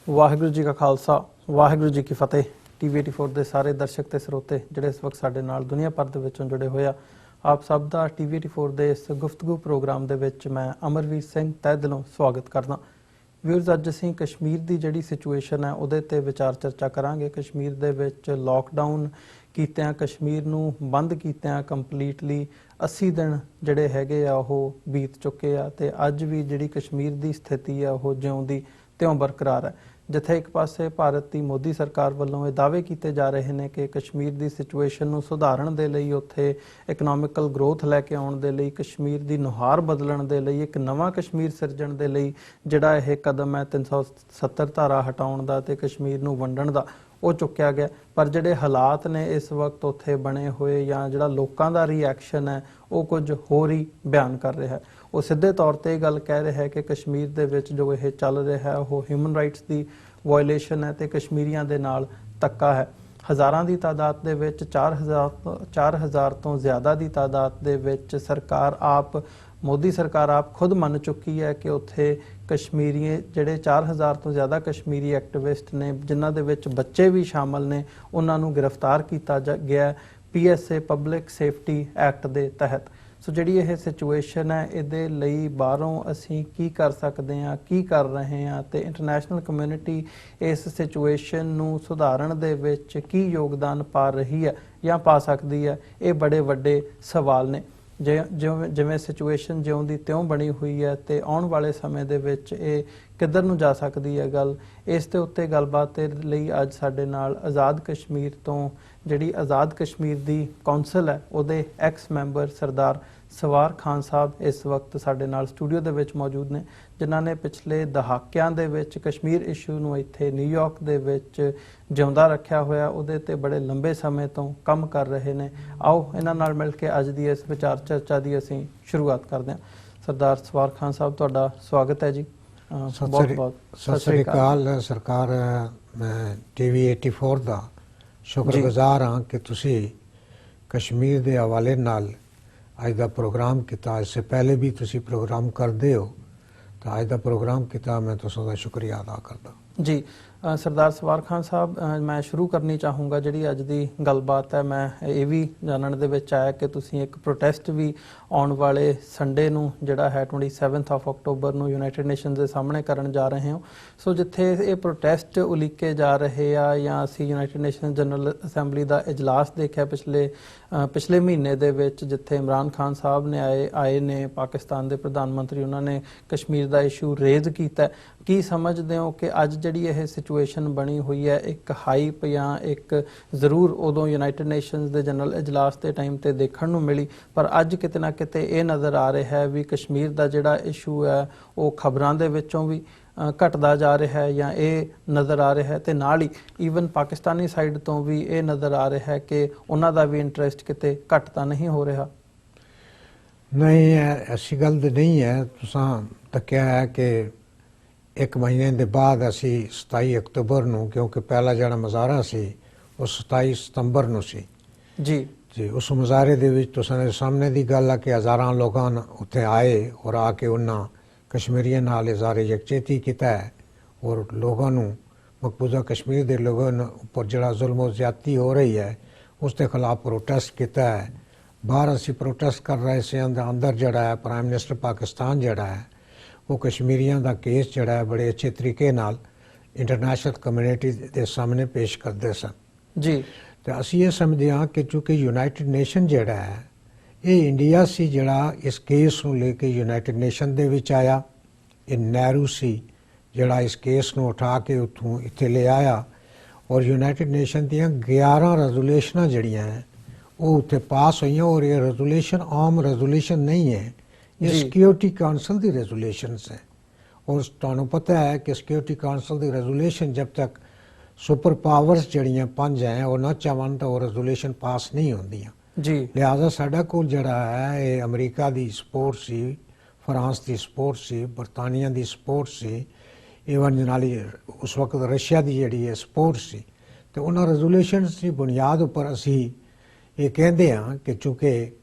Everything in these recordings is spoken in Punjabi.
ਵਾਹਿਗੁਰੂ ਜੀ ਕਾ ਖਾਲਸਾ ਵਾਹਿਗੁਰੂ ਜੀ ਕੀ ਫਤਿਹ। TV84 ਦੇ ਸਾਰੇ ਦਰਸ਼ਕ ਤੇ ਸਰੋਤੇ ਜਿਹੜੇ ਇਸ ਵਕਤ ਸਾਡੇ ਨਾਲ ਦੁਨੀਆ ਭਰ ਦੇ ਵਿੱਚੋਂ ਜੁੜੇ ਹੋਏ ਆ, ਆਪ ਸਭ ਦਾ TV84 ਦੇ ਇਸ ਗੁਫ਼ਤਗੂ ਪ੍ਰੋਗਰਾਮ ਦੇ ਵਿੱਚ ਮੈਂ ਅਮਰਵੀਰ ਸਿੰਘ ਤਹਿ ਦਿਲੋਂ ਸਵਾਗਤ ਕਰਦਾ। ਵੀਰਜ਼, ਅੱਜ ਅਸੀਂ ਕਸ਼ਮੀਰ ਦੀ ਜਿਹੜੀ ਸਿਚੁਏਸ਼ਨ ਹੈ ਉਹਦੇ ਤੇ ਵਿਚਾਰ ਚਰਚਾ ਕਰਾਂਗੇ। ਕਸ਼ਮੀਰ ਦੇ ਵਿੱਚ ਲੋਕਡਾਊਨ ਕੀਤਿਆਂ, ਕਸ਼ਮੀਰ ਨੂੰ ਬੰਦ ਕੀਤਿਆਂ ਕੰਪਲੀਟਲੀ 80 ਦਿਨ ਜਿਹੜੇ ਹੈਗੇ ਆ ਉਹ ਬੀਤ ਚੁੱਕੇ ਆ ਤੇ ਅੱਜ ਵੀ ਜਿਹੜੀ ਕਸ਼ਮੀਰ ਦੀ ਸਥਿਤੀ ਆ ਉਹ ਜਿਉਂ ਦੀ ਤਿਉਂ ਬਰਕਰਾਰ ਹੈ। ਜਿੱਥੇ ਇੱਕ ਪਾਸੇ ਭਾਰਤ ਦੀ ਮੋਦੀ ਸਰਕਾਰ ਵੱਲੋਂ ਇਹ ਦਾਅਵੇ ਕੀਤੇ ਜਾ ਰਹੇ ਨੇ ਕਿ ਕਸ਼ਮੀਰ ਦੀ ਸਿਚੁਏਸ਼ਨ ਨੂੰ ਸੁਧਾਰਨ ਦੇ ਲਈ, ਉੱਥੇ ਇਕਨੋਮਿਕਲ ਗਰੋਥ ਲੈ ਕੇ ਆਉਣ ਦੇ ਲਈ, ਕਸ਼ਮੀਰ ਦੀ ਨੁਹਾਰ ਬਦਲਣ ਦੇ ਲਈ, ਇੱਕ ਨਵਾਂ ਕਸ਼ਮੀਰ ਸਿਰਜਣ ਦੇ ਲਈ ਜਿਹੜਾ ਇਹ ਕਦਮ ਹੈ 370 ਧਾਰਾ ਹਟਾਉਣ ਦਾ ਤੇ ਕਸ਼ਮੀਰ ਨੂੰ ਵੰਡਣ ਦਾ, ਉਹ ਚੁੱਕਿਆ ਗਿਆ। ਪਰ ਜਿਹੜੇ ਹਾਲਾਤ ਨੇ ਇਸ ਵਕਤ ਉੱਥੇ ਬਣੇ ਹੋਏ ਜਾਂ ਜਿਹੜਾ ਲੋਕਾਂ ਦਾ ਰਿਐਕਸ਼ਨ ਹੈ ਉਹ ਕੁਝ ਹੋਰ ਹੀ ਬਿਆਨ ਕਰ ਰਿਹਾ ਹੈ। ਉਹ ਸਿੱਧੇ ਤੌਰ ਤੇ ਇਹ ਗੱਲ ਕਹਿ ਰਿਹਾ ਹੈ ਕਿ ਕਸ਼ਮੀਰ ਦੇ ਵਿੱਚ ਜੋ ਇਹ ਚੱਲ ਰਿਹਾ ਹੈ ਉਹ ਹਿਊਮਨ ਰਾਈਟਸ ਦੀ ਵਾਇਲੇਸ਼ਨ ਹੈ ਤੇ ਕਸ਼ਮੀਰੀਆਂ ਦੇ ਨਾਲ ਧੱਕਾ ਹੈ। ਹਜ਼ਾਰਾਂ ਦੀ ਤਾਦਾਦ ਦੇ ਵਿੱਚ 4000 ਤੋਂ ਜ਼ਿਆਦਾ ਦੀ ਤਾਦਾਦ ਦੇ ਵਿੱਚ ਮੋਦੀ ਸਰਕਾਰ ਆਪ ਖੁਦ ਮੰਨ ਚੁੱਕੀ ਹੈ ਕਿ ਉੱਥੇ ਕਸ਼ਮੀਰੀ ਜਿਹੜੇ 4000 ਤੋਂ ਜ਼ਿਆਦਾ ਕਸ਼ਮੀਰੀ ਐਕਟਿਵਿਸਟ ਨੇ, ਜਿਨ੍ਹਾਂ ਦੇ ਵਿੱਚ ਬੱਚੇ ਵੀ ਸ਼ਾਮਲ ਨੇ, ਉਹਨਾਂ ਨੂੰ ਗ੍ਰਿਫਤਾਰ ਕੀਤਾ ਗਿਆ PSA ਪਬਲਿਕ ਸੇਫਟੀ ਐਕਟ ਦੇ ਤਹਿਤ। ਸੋ ਜਿਹੜੀ ਇਹ ਸਿਚੁਏਸ਼ਨ ਹੈ ਇਹਦੇ ਲਈ ਬਾਹਰੋਂ ਅਸੀਂ ਕੀ ਕਰ ਸਕਦੇ ਹਾਂ, ਕੀ ਕਰ ਰਹੇ ਹਾਂ ਤੇ ਇੰਟਰਨੈਸ਼ਨਲ ਕਮਿਊਨਿਟੀ ਇਸ ਸਿਚੁਏਸ਼ਨ ਨੂੰ ਸੁਧਾਰਨ ਦੇ ਵਿੱਚ ਕੀ ਯੋਗਦਾਨ ਪਾ ਰਹੀ ਹੈ ਜਾਂ ਪਾ ਸਕਦੀ ਹੈ, ਇਹ ਬੜੇ ਵੱਡੇ ਸਵਾਲ ਨੇ। ਜਿਵੇਂ ਸਿਚੁਏਸ਼ਨ ਜਿਉਂ ਦੀ ਤਿਉਂ ਬਣੀ ਹੋਈ ਹੈ ਤੇ ਆਉਣ ਵਾਲੇ ਸਮੇਂ ਦੇ ਵਿੱਚ ਇਹ ਕਿੱਧਰ ਨੂੰ ਜਾ ਸਕਦੀ ਹੈ ਗੱਲ, ਇਸ ਦੇ ਉੱਤੇ ਗੱਲਬਾਤ ਦੇ ਲਈ ਅੱਜ ਸਾਡੇ ਨਾਲ ਆਜ਼ਾਦ ਕਸ਼ਮੀਰ ਤੋਂ ਜਿਹੜੀ ਆਜ਼ਾਦ ਕਸ਼ਮੀਰ ਦੀ ਕੌਂਸਲ ਹੈ ਉਹਦੇ ਐਕਸ ਮੈਂਬਰ ਸਰਦਾਰ ਸਵਾਰ ਖਾਨ ਸਾਹਿਬ ਇਸ ਵਕਤ ਸਾਡੇ ਨਾਲ ਸਟੂਡੀਓ ਦੇ ਵਿੱਚ ਮੌਜੂਦ ਨੇ, ਜਿਨ੍ਹਾਂ ਨੇ ਪਿਛਲੇ ਦਹਾਕਿਆਂ ਦੇ ਵਿੱਚ ਕਸ਼ਮੀਰ ਇਸ਼ੂ ਨੂੰ ਇੱਥੇ ਨਿਊਯਾਰਕ ਦੇ ਵਿੱਚ ਜਿਉਂਦਾ ਰੱਖਿਆ ਹੋਇਆ, ਉਹਦੇ ਤੇ ਬੜੇ ਲੰਬੇ ਸਮੇਂ ਤੋਂ ਕੰਮ ਕਰ ਰਹੇ ਨੇ। ਆਓ ਇਹਨਾਂ ਨਾਲ ਮਿਲ ਕੇ ਅੱਜ ਦੀ ਇਸ ਵਿਚਾਰ ਚਰਚਾ ਦੀ ਅਸੀਂ ਸ਼ੁਰੂਆਤ ਕਰਦੇ ਹਾਂ। ਸਰਦਾਰ ਸਵਾਰ ਖਾਨ ਸਾਹਿਬ, ਤੁਹਾਡਾ ਸਵਾਗਤ ਹੈ ਜੀ। ਬਹੁਤ ਬਹੁਤ ਸਤਿ ਸ੍ਰੀ ਅਕਾਲ ਸਰਕਾਰ। ਮੈਂ TV84 ਦਾ ਸ਼ੁਕਰਗੁਜ਼ਾਰ ਹਾਂ ਕਿ ਤੁਸੀਂ ਕਸ਼ਮੀਰ ਦੇ ਹਵਾਲੇ ਨਾਲ ਅੱਜ ਦਾ ਪ੍ਰੋਗਰਾਮ ਕੀਤਾ। ਇਸ ਤੋਂ ਪਹਿਲੇ ਵੀ ਤੁਸੀਂ ਪ੍ਰੋਗਰਾਮ ਕਰਦੇ ਹੋ ਤਾਂ ਅੱਜ ਦਾ ਪ੍ਰੋਗਰਾਮ ਕੀਤਾ, ਮੈਂ ਤੁਹਾਡਾ ਸ਼ੁਕਰੀਆ ਅਦਾ ਕਰਦਾ ਜੀ। ਸਰਦਾਰ ਸਵਾਰ ਖਾਨ ਸਾਹਿਬ, ਮੈਂ ਸ਼ੁਰੂ ਕਰਨੀ ਚਾਹੂੰਗਾ ਜਿਹੜੀ ਅੱਜ ਦੀ ਗੱਲਬਾਤ ਹੈ। ਮੈਂ ਇਹ ਵੀ ਜਾਣਨ ਦੇ ਵਿੱਚ ਆਇਆ ਕਿ ਤੁਸੀਂ ਇੱਕ ਪ੍ਰੋਟੈਸਟ ਵੀ ਆਉਣ ਵਾਲੇ ਸੰਡੇ ਨੂੰ ਜਿਹੜਾ ਹੈ 27 ਅਕਤੂਬਰ ਨੂੰ ਯੂਨਾਈਟਿਡ ਨੇਸ਼ਨਸ ਦੇ ਸਾਹਮਣੇ ਕਰਨ ਜਾ ਰਹੇ ਹੋ। ਸੋ ਜਿੱਥੇ ਇਹ ਪ੍ਰੋਟੈਸਟ ਉਲੀਕੇ ਜਾ ਰਹੇ ਆ, ਜਾਂ ਅਸੀਂ ਯੂਨਾਈਟਿਡ ਨੇਸ਼ਨ ਜਨਰਲ ਅਸੈਂਬਲੀ ਦਾ ਇਜਲਾਸ ਦੇਖਿਆ ਪਿਛਲੇ ਮਹੀਨੇ ਦੇ ਵਿੱਚ, ਜਿੱਥੇ ਇਮਰਾਨ ਖਾਨ ਸਾਹਿਬ ਨੇ ਆਏ ਨੇ, ਪਾਕਿਸਤਾਨ ਦੇ ਪ੍ਰਧਾਨ ਮੰਤਰੀ, ਉਹਨਾਂ ਨੇ ਕਸ਼ਮੀਰ ਦਾ ਇਸ਼ੂ ਰੇਜ਼ ਕੀਤਾ। ਕੀ ਸਮਝਦੇ ਹੋ ਕਿ ਅੱਜ ਜਿਹੜੀ ਇਹ ਸਿਚੁਏਸ਼ਨ ਬਣੀ ਹੋਈ ਹੈ, ਇੱਕ ਹਾਈਪ ਜਾਂ ਇੱਕ ਜ਼ਰੂਰ ਉਦੋਂ ਯੂਨਾਈਟਿਡ ਨੇਸ਼ਨਸ ਦੇ ਜਨਰਲ ਇਜਲਾਸ ਦੇ ਟਾਈਮ ਤੇ ਦੇਖਣ ਨੂੰ ਮਿਲੀ, ਪਰ ਅੱਜ ਕਿਤੇ ਨਾ ਕਿਤੇ ਇਹ ਨਜ਼ਰ ਆ ਰਿਹਾ ਹੈ ਵੀ ਕਸ਼ਮੀਰ ਦਾ ਜਿਹੜਾ ਇਸ਼ੂ ਹੈ ਉਹ ਖਬਰਾਂ ਦੇ ਵਿੱਚੋਂ ਵੀ ਘਟਦਾ ਜਾ ਰਿਹਾ ਹੈ, ਜਾਂ ਇਹ ਨਜ਼ਰ ਆ ਰਿਹਾ ਹੈ ਤੇ ਨਾਲ ਹੀ ਈਵਨ ਪਾਕਿਸਤਾਨੀ ਸਾਈਡ ਤੋਂ ਵੀ ਇਹ ਨਜ਼ਰ ਆ ਰਿਹਾ ਹੈ ਕਿ ਉਹਨਾਂ ਦਾ ਵੀ ਇੰਟਰਸਟ ਕਿਤੇ ਘੱਟ ਤਾਂ ਨਹੀਂ ਹੋ ਰਿਹਾ? ਨਹੀਂ, ਐਸੀ ਗੱਲ ਤਾਂ ਨਹੀਂ ਹੈ। ਤੁਸੀਂ ਤੱਕਿਆ ਹੈ ਕਿ ਇੱਕ ਮਹੀਨੇ ਦੇ ਬਾਅਦ ਅਸੀਂ 27 ਅਕਤੂਬਰ ਨੂੰ, ਕਿਉਂਕਿ ਪਹਿਲਾ ਜਿਹੜਾ ਮੁਜ਼ਾਹਰਾ ਸੀ ਉਹ 27 ਸਤੰਬਰ ਨੂੰ ਸੀ ਜੀ। ਉਸ ਮੁਜ਼ਾਹਰੇ ਦੇ ਵਿੱਚ ਤੁਸੀਂ ਸਾਹਮਣੇ ਦੀ ਗੱਲ ਆ ਕਿ ਹਜ਼ਾਰਾਂ ਲੋਕਾਂ ਉੱਥੇ ਆਏ ਔਰ ਆ ਕੇ ਉਹਨਾਂ ਕਸ਼ਮੀਰੀਆਂ ਨਾਲ ਇਜ਼ਹਾਰ ਯਕਜਹਿਤੀ ਕੀਤਾ ਹੈ ਔਰ ਲੋਕਾਂ ਨੂੰ, ਮਕਬੂਜ਼ਾ ਕਸ਼ਮੀਰ ਦੇ ਲੋਕਾਂ ਉੱਪਰ ਜਿਹੜਾ ਜ਼ੁਲਮ ਜ਼ਿਆਦਤੀ ਹੋ ਰਹੀ ਹੈ ਉਸ ਦੇ ਖਿਲਾਫ ਪ੍ਰੋਟੈਸਟ ਕੀਤਾ ਹੈ। ਬਾਹਰ ਅਸੀਂ ਪ੍ਰੋਟੈਸਟ ਕਰ ਰਹੇ ਸੀ, ਅੰਦਰ ਜਿਹੜਾ ਹੈ ਪ੍ਰਾਈਮ ਮਿਨਿਸਟਰ ਪਾਕਿਸਤਾਨ ਜਿਹੜਾ ਹੈ ਉਹ ਕਸ਼ਮੀਰੀਆਂ ਦਾ ਕੇਸ ਜਿਹੜਾ ਹੈ ਬੜੇ ਅੱਛੇ ਤਰੀਕੇ ਨਾਲ ਇੰਟਰਨੈਸ਼ਨਲ ਕਮਿਊਨਿਟੀ ਦੇ ਸਾਹਮਣੇ ਪੇਸ਼ ਕਰਦੇ ਸਨ ਜੀ। ਤੇ ਅਸੀਂ ਇਹ ਸਮਝਦੇ ਹਾਂ ਕਿ ਚੂੰਕਿ ਯੂਨਾਈਟਿਡ ਨੇਸ਼ਨ ਜਿਹੜਾ ਹੈ ਇਹ ਇੰਡੀਆ ਸੀ ਜਿਹੜਾ ਇਸ ਕੇਸ ਨੂੰ ਲੈ ਕੇ ਯੂਨਾਈਟਿਡ ਨੇਸ਼ਨ ਦੇ ਵਿੱਚ ਆਇਆ। ਇਹ ਨਹਿਰੂ ਸੀ ਜਿਹੜਾ ਇਸ ਕੇਸ ਨੂੰ ਉਠਾ ਕੇ ਉੱਥੋਂ ਇੱਥੇ ਲੈ ਆਇਆ ਔਰ ਯੂਨਾਈਟਿਡ ਨੇਸ਼ਨ ਦੀਆਂ 11 ਰੈਜ਼ੋਲੂਸ਼ਨਾਂ ਜਿਹੜੀਆਂ ਹੈ ਉਹ ਉੱਥੇ ਪਾਸ ਹੋਈਆਂ। ਔਰ ਇਹ ਰੈਜ਼ੋਲੂਸ਼ਨ ਆਮ ਰੈਜ਼ੋਲੂਸ਼ਨ ਨਹੀਂ ਹੈ, ਇਹ ਸਿਕਿਉਰਿਟੀ ਕਾਉਂਸਲ ਦੀ ਰੈਜ਼ੋਲੂਸ਼ਨਸ ਹੈ। ਔਰ ਤੁਹਾਨੂੰ ਪਤਾ ਹੈ ਕਿ ਸਿਕਿਉਰਿਟੀ ਕਾਉਂਸਲ ਦੀ ਰੈਜ਼ੋਲੂਸ਼ਨ ਜਦ ਤੱਕ ਸੁਪਰ ਪਾਵਰਸ ਜਿਹੜੀਆਂ 5 ਹੈ ਉਹ ਨਾ ਚਾਹਣ ਤਾਂ ਉਹ ਰੈਜ਼ੋਲੂਸ਼ਨ ਪਾਸ ਨਹੀਂ ਹੁੰਦੀਆਂ ਜੀ। ਲਿਹਾਜ਼ਾ ਸਾਡਾ ਕੋਲ ਜਿਹੜਾ ਹੈ ਇਹ ਅਮਰੀਕਾ ਦੀ ਸਪੋਰਟ ਸੀ, ਫਰਾਂਸ ਦੀ ਸਪੋਰਟ ਸੀ, ਬਰਤਾਨੀਆ ਦੀ ਸਪੋਰਟ ਸੀ, ਈਵਨ ਨਾਲੀ ਉਸ ਵਕਤ ਰਸ਼ੀਆ ਦੀ ਜਿਹੜੀ ਹੈ ਸਪੋਰਟ ਸੀ। ਤੇ ਉਹਨਾਂ ਰੈਜ਼ੋਲੂਸ਼ਨਸ ਦੀ ਬੁਨਿਆਦ ਉੱਪਰ ਅਸੀਂ ਇਹ ਕਹਿੰਦੇ ਹਾਂ ਕਿ ਚੂੰਕਿ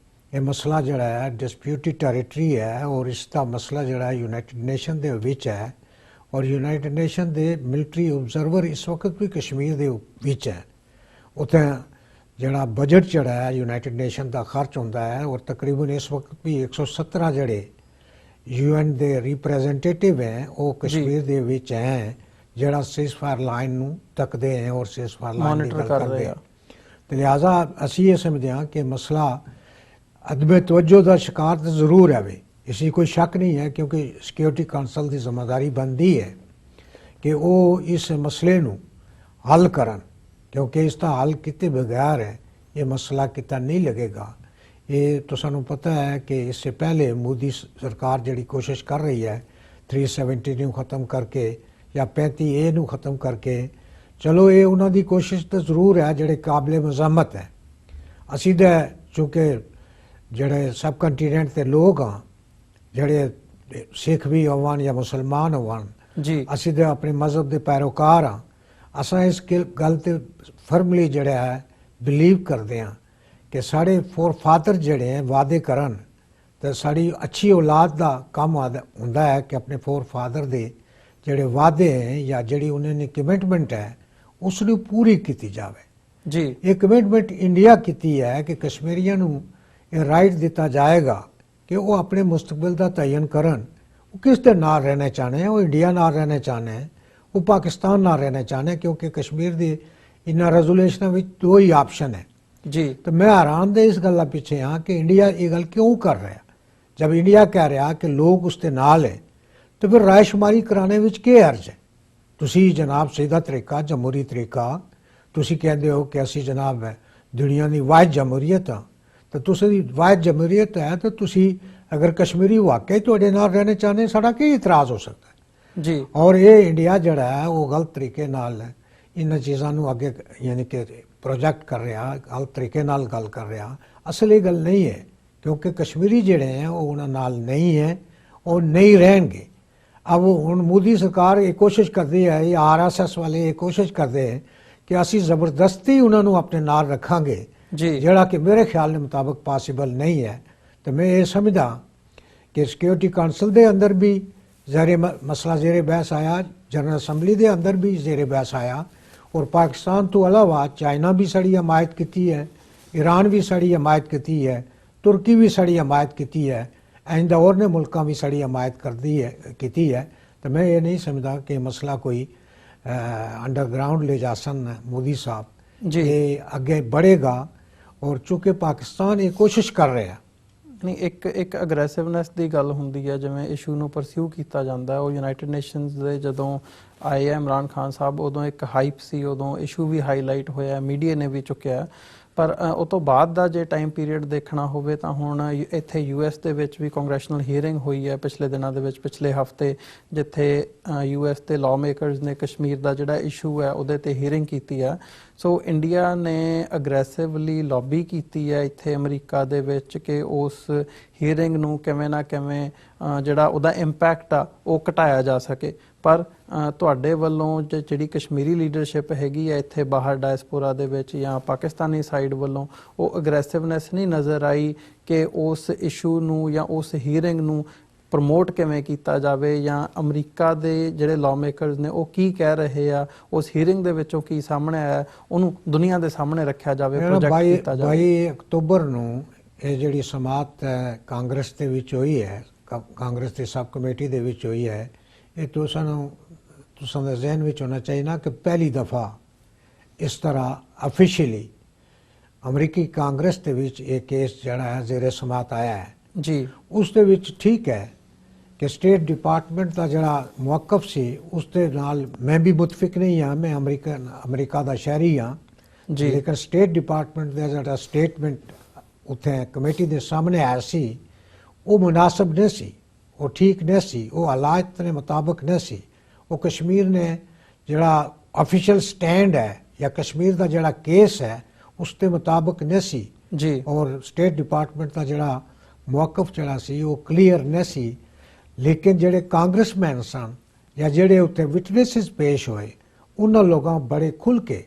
ਇਹ ਮਸਲਾ ਜਿਹੜਾ ਹੈ ਡਿਸਪਿਊਟਿਡ ਟੈਰੀਟਰੀ ਹੈ ਔਰ ਇਸ ਦਾ ਮਸਲਾ ਜਿਹੜਾ ਯੂਨਾਈਟਿਡ ਨੇਸ਼ਨ ਦੇ ਵਿੱਚ ਹੈ ਔਰ ਯੂਨਾਈਟਿਡ ਨੇਸ਼ਨ ਦੇ ਮਿਲਟਰੀ ਆਬਜ਼ਰਵਰ ਇਸ ਵਕਤ ਵੀ ਕਸ਼ਮੀਰ ਦੇ ਵਿੱਚ ਹੈ। ਉੱਥੇ ਜਿਹੜਾ ਬਜਟ ਜਿਹੜਾ ਹੈ ਯੂਨਾਈਟਿਡ ਨੇਸ਼ਨ ਦਾ ਖਰਚ ਹੁੰਦਾ ਹੈ, ਔਰ ਤਕਰੀਬਨ ਇਸ ਵਕਤ ਵੀ 117 ਜਿਹੜੇ UN ਦੇ ਰਿਪਰੈਜ਼ੈਂਟੇਟਿਵ ਹੈ ਉਹ ਕਸ਼ਮੀਰ ਦੇ ਵਿੱਚ ਹੈ, ਜਿਹੜਾ ਸੀਜ਼ਫਾਇਰ ਲਾਈਨ ਨੂੰ ਤੱਕਦੇ ਹੈ ਔਰ ਸੀਜ਼ਫਾਇਰ ਲਾਈਨ ਦੀ ਗੱਲ ਕਰਦੇ ਹੈ। ਤੇ ਲਿਹਾਜ਼ਾ ਅਸੀਂ ਇਹ ਸਮਝਦੇ ਹਾਂ ਕਿ ਮਸਲਾ ਅਦਮ ਤਵੱਜੋ ਦਾ ਸ਼ਿਕਾਰ ਤਾਂ ਜ਼ਰੂਰ ਹੈ ਵੇ, ਇਸੀ ਕੋਈ ਸ਼ੱਕ ਨਹੀਂ ਹੈ, ਕਿਉਂਕਿ ਸਿਕਿਉਰਿਟੀ ਕਾਉਂਸਲ ਦੀ ਜ਼ਿੰਮੇਵਾਰੀ ਬਣਦੀ ਹੈ ਕਿ ਉਹ ਇਸ ਮਸਲੇ ਨੂੰ ਹੱਲ ਕਰਨ, ਕਿਉਂਕਿ ਇਸ ਦਾ ਹੱਲ ਕੀਤੇ ਬਗੈਰ ਹੈ ਇਹ ਮਸਲਾ ਕਿਤਾ ਨਹੀਂ ਲੱਗੇਗਾ। ਇਹ ਤਾਂ ਸਾਨੂੰ ਪਤਾ ਹੈ ਕਿ ਇਸ ਤੋਂ ਪਹਿਲੇ ਮੋਦੀ ਸਰਕਾਰ ਜਿਹੜੀ ਕੋਸ਼ਿਸ਼ ਕਰ ਰਹੀ ਹੈ 370 ਨੂੰ ਖਤਮ ਕਰਕੇ ਜਾਂ 35A ਨੂੰ ਖਤਮ ਕਰਕੇ, ਚਲੋ ਇਹ ਉਹਨਾਂ ਦੀ ਕੋਸ਼ਿਸ਼ ਤਾਂ ਜ਼ਰੂਰ ਹੈ ਜਿਹੜੇ ਕਾਬਲੇ ਮਜ਼ਮਤ ਹੈ। ਅਸੀਂ ਤਾਂ ਚੂँकि ਜਿਹੜੇ ਸਬ ਕੰਟੀਨੈਂਟ ਦੇ ਲੋਕ ਹਾਂ, ਜਿਹੜੇ ਸਿੱਖ ਵੀ ਹੋਣ ਜਾਂ ਮੁਸਲਮਾਨ ਹੋਣ, ਜੀ ਅਸੀਂ ਤਾਂ ਆਪਣੇ ਮਜ਼ਹਬ ਦੇ ਪੈਰੋਕਾਰ ਹਾਂ। ਅਸਾਂ ਇਸ ਗੱਲ ਤੇ ਫਰਮਲੀ ਜਿਹੜਾ ਹੈ ਬਿਲੀਵ ਕਰਦੇ ਹਾਂ ਕਿ ਸਾਡੇ ਫੋਰਫਾਦਰ ਜਿਹੜੇ ਹੈ ਵਾਅਦੇ ਕਰਨ, ਤੇ ਸਾਡੀ ਅੱਛੀ ਔਲਾਦ ਦਾ ਕੰਮ ਹੁੰਦਾ ਹੈ ਕਿ ਆਪਣੇ ਫੋਰਫਾਦਰ ਦੇ ਜਿਹੜੇ ਵਾਅਦੇ ਹੈ ਜਾਂ ਜਿਹੜੀ ਉਹਨਾਂ ਨੇ ਕਮਿਟਮੈਂਟ ਹੈ ਉਸ ਨੂੰ ਪੂਰੀ ਕੀਤੀ ਜਾਵੇ। ਜੀ ਇਹ ਕਮਿਟਮੈਂਟ ਇੰਡੀਆ ਕੀਤੀ ਹੈ ਕਿ ਕਸ਼ਮੀਰੀਆਂ ਨੂੰ ਇਹ ਰਾਈਟ ਦਿੱਤਾ ਜਾਏਗਾ ਕਿ ਉਹ ਆਪਣੇ ਮੁਸਤਕਬਲ ਦਾ ਤਯਨ ਕਰਨ। ਉਹ ਕਿਸ ਦੇ ਨਾਲ ਰਹਿਣਾ ਚਾਹੁੰਦੇ ਹੈ, ਉਹ ਇੰਡੀਆ ਨਾਲ ਰਹਿਣਾ ਚਾਹੁੰਦੇ ਹੈ, ਉਹ ਪਾਕਿਸਤਾਨ ਨਾਲ ਰਹਿਣਾ ਚਾਹੁੰਦੇ ਹੈ, ਕਿਉਂਕਿ ਕਸ਼ਮੀਰ ਦੇ ਇਹਨਾਂ ਰੈਜ਼ੋਲੂਸ਼ਨਾਂ ਵਿੱਚ ਦੋ ਹੀ ਆਪਸ਼ਨ ਹੈ। ਜੀ तो मैं हैरान दे इस गल पिछे हाँ कि इंडिया ये गल क्यों कर रहा। जब इंडिया कह रहा कि लोग उसके नाल है तो फिर रायशुमारी कराने विच के हर्ज है। तुसी जनाब सीधा तरीका जमहूरी तरीका तुसी कहते हो कि असी जनाब है दुनिया की वाहिद जमहूरीयत हाँ, तो तुसी वाहिद जमहूरीयत है तो तुसी अगर कश्मीरी वाकई तुहाडे नाल रहने चाहते साड़ा की इतराज़ हो सकता है जी। और ये इंडिया जड़ा है वो गलत तरीके नाल इन चीज़ों अगे यानी कि प्रोजेक्ट कर रहा, गलत तरीके नाल गल कर रहा। असल ये गल नहीं है, क्योंकि कश्मीरी जड़े हैं वो उन्होंने नाल नहीं है और नहीं रहेंगे। अब हुण मोदी सरकार ये कोशिश करती है, ये RSS वाले ये कोशिश करते हैं कि असी ज़बरदस्ती उन्होंने अपने नाल रखांगे, जी जिहड़ा कि मेरे ख्याल के मुताबिक पॉसिबल नहीं है। तो मैं ये समझदा कि सिक्योरिटी काउंसिल के अंदर भी मसला ज़ेरे बहस आया, जनरल असैम्बली के अंदर भी ज़ेरे बहस आया, और पाकिस्तान तो अलावा चाइना भी साड़ी हमायत की है, ईरान भी साड़ी हमायत की है, तुर्की भी साड़ी हमायत की है, इंज और ने मुल्कां भी साड़ी हमायत कर दी है की है। तो मैं ये नहीं समझदा कि मसला कोई अंडरग्राउंड ले जा सन मोदी साहब, ये अगे बढ़ेगा। और चूँकि पाकिस्तान ये कोशिश कर रहा है नहीं, एक ਅਗਰੈਸਿਵਨੈਸ ਦੀ ਗੱਲ ਹੁੰਦੀ ਹੈ, ਜਿਵੇਂ ਇਸ਼ੂ ਨੂੰ ਪਰਸਿਊ ਕੀਤਾ ਜਾਂਦਾ ਹੈ। ਉਹ ਯੂਨਾਈਟਿਡ ਨੇਸ਼ਨਸ ਦੇ ਜਦੋਂ ਆਏ ਹੈ ਇਮਰਾਨ ਖਾਨ ਸਾਹਿਬ, ਉਦੋਂ ਇੱਕ ਹਾਈਪ ਸੀ, ਉਦੋਂ ਇਸ਼ੂ ਵੀ ਹਾਈਲਾਈਟ ਹੋਇਆ, ਮੀਡੀਆ ਨੇ ਵੀ ਚੁੱਕਿਆ। ਪਰ ਉਹ ਤੋਂ ਬਾਅਦ ਦਾ ਜੇ ਟਾਈਮ ਪੀਰੀਅਡ ਦੇਖਣਾ ਹੋਵੇ ਤਾਂ ਹੁਣ ਇੱਥੇ US ਦੇ ਵਿੱਚ ਵੀ ਕੰਗਰੈਸ਼ਨਲ ਹੀਅਰਿੰਗ ਹੋਈ ਹੈ ਪਿਛਲੇ ਦਿਨਾਂ ਦੇ ਵਿੱਚ, ਪਿਛਲੇ ਹਫਤੇ, ਜਿੱਥੇ US ਦੇ ਲਾਅ ਮੇਕਰਸ ਨੇ ਕਸ਼ਮੀਰ ਦਾ ਜਿਹੜਾ ਇਸ਼ੂ ਹੈ ਉਹਦੇ ਤੇ ਹੀਅਰਿੰਗ ਕੀਤੀ ਹੈ। ਸੋ ਇੰਡੀਆ ਨੇ ਅਗਰੈਸਿਵਲੀ ਲੌਬੀ ਕੀਤੀ ਹੈ ਇੱਥੇ ਅਮਰੀਕਾ ਦੇ ਵਿੱਚ ਕਿ ਉਸ ਹੀਅਰਿੰਗ ਨੂੰ ਕਿਵੇਂ ਨਾ ਕਿਵੇਂ ਜਿਹੜਾ ਉਹਦਾ ਇੰਪੈਕਟ ਆ ਉਹ ਘਟਾਇਆ ਜਾ ਸਕੇ। ਪਰ ਤੁਹਾਡੇ ਵੱਲੋਂ ਜਿਹੜੀ ਕਸ਼ਮੀਰੀ ਲੀਡਰਸ਼ਿਪ ਹੈਗੀ ਹੈ ਇੱਥੇ ਬਾਹਰ ਡਾਇਸਪੋਰਾ ਦੇ ਵਿੱਚ ਜਾਂ ਪਾਕਿਸਤਾਨੀ ਸਾਈਡ ਵੱਲੋਂ, ਉਹ ਅਗਰੈਸਿਵਨੈਸ ਨਹੀਂ ਨਜ਼ਰ ਆਈ ਕਿ ਉਸ ਇਸ਼ੂ ਨੂੰ ਜਾਂ ਉਸ ਹੀਅਰਿੰਗ ਨੂੰ ਪ੍ਰਮੋਟ ਕਿਵੇਂ ਕੀਤਾ ਜਾਵੇ, ਜਾਂ ਅਮਰੀਕਾ ਦੇ ਜਿਹੜੇ ਲਾਅ ਮੇਕਰਸ ਨੇ ਉਹ ਕੀ ਕਹਿ ਰਹੇ ਆ, ਉਸ ਹੀਅਰਿੰਗ ਦੇ ਵਿੱਚੋਂ ਕੀ ਸਾਹਮਣੇ ਆਇਆ ਉਹਨੂੰ ਦੁਨੀਆ ਦੇ ਸਾਹਮਣੇ ਰੱਖਿਆ ਜਾਵੇ, ਪ੍ਰੋਜੈਕਟ ਕੀਤਾ ਜਾਵੇ। 22 ਅਕਤੂਬਰ ਨੂੰ ਇਹ ਜਿਹੜੀ ਸਮਾਤ ਕਾਂਗਰਸ ਦੇ ਵਿੱਚ ਹੋਈ ਹੈ, ਕਾਂਗਰਸ ਦੀ ਸਬ ਕਮੇਟੀ ਦੇ ਵਿੱਚ ਹੋਈ ਹੈ, ਇਹ ਤੁਸਾਂ ਦੇ ਜ਼ਿਹਨ ਵਿੱਚ ਹੋਣਾ ਚਾਹੀਦਾ ਕਿ ਪਹਿਲੀ ਦਫਾ ਇਸ ਤਰ੍ਹਾਂ ਅਫੀਸ਼ੀਅਲੀ ਅਮਰੀਕੀ ਕਾਂਗਰਸ ਦੇ ਵਿੱਚ ਇਹ ਕੇਸ ਜਿਹੜਾ ਹੈ ਜ਼ੇਰੇ ਸਮਾਤ ਆਇਆ ਹੈ ਜੀ। ਉਸ ਦੇ ਵਿੱਚ ਠੀਕ ਹੈ ਕਿ ਸਟੇਟ ਡਿਪਾਰਟਮੈਂਟ ਦਾ ਜਿਹੜਾ ਮੌਕਫ ਸੀ ਉਸ ਦੇ ਨਾਲ ਮੈਂ ਵੀ ਮੁਤਫਿਕ ਨਹੀਂ ਹਾਂ, ਮੈਂ ਅਮਰੀਕਾ ਦਾ ਸ਼ਹਿਰੀ ਹਾਂ ਜੀ, ਲੇਕਿਨ ਸਟੇਟ ਡਿਪਾਰਟਮੈਂਟ ਦਾ ਜਿਹੜਾ ਸਟੇਟਮੈਂਟ ਉੱਥੇ ਕਮੇਟੀ ਦੇ ਸਾਹਮਣੇ ਆਇਆ ਸੀ ਉਹ ਮੁਨਾਸਬ ਨਹੀਂ ਸੀ, ਉਹ ਠੀਕ ਨਹੀਂ ਸੀ, ਉਹ ਹਾਲਾਤ ਦੇ ਮੁਤਾਬਕ ਨਹੀਂ ਸੀ। ਉਹ ਕਸ਼ਮੀਰ ਨੇ ਜਿਹੜਾ ਅਫੀਸ਼ੀਅਲ ਸਟੈਂਡ ਹੈ ਜਾਂ ਕਸ਼ਮੀਰ ਦਾ ਜਿਹੜਾ ਕੇਸ ਹੈ ਉਸ ਦੇ ਮੁਤਾਬਕ ਨਹੀਂ ਸੀ ਜੀ। ਔਰ ਸਟੇਟ ਡਿਪਾਰਟਮੈਂਟ ਦਾ ਜਿਹੜਾ ਮੌਕਫ ਜਿਹੜਾ ਸੀ ਉਹ ਕਲੀਅਰ ਨਹੀਂ ਸੀ। ਲੇਕਿਨ ਜਿਹੜੇ ਕਾਂਗਰਸਮੈਨ ਸਨ ਜਾਂ ਜਿਹੜੇ ਉੱਥੇ ਵਿਟਨੈਸਿਸ ਪੇਸ਼ ਹੋਏ ਉਹਨਾਂ ਲੋਕਾਂ ਬੜੇ ਖੁੱਲ੍ਹ ਕੇ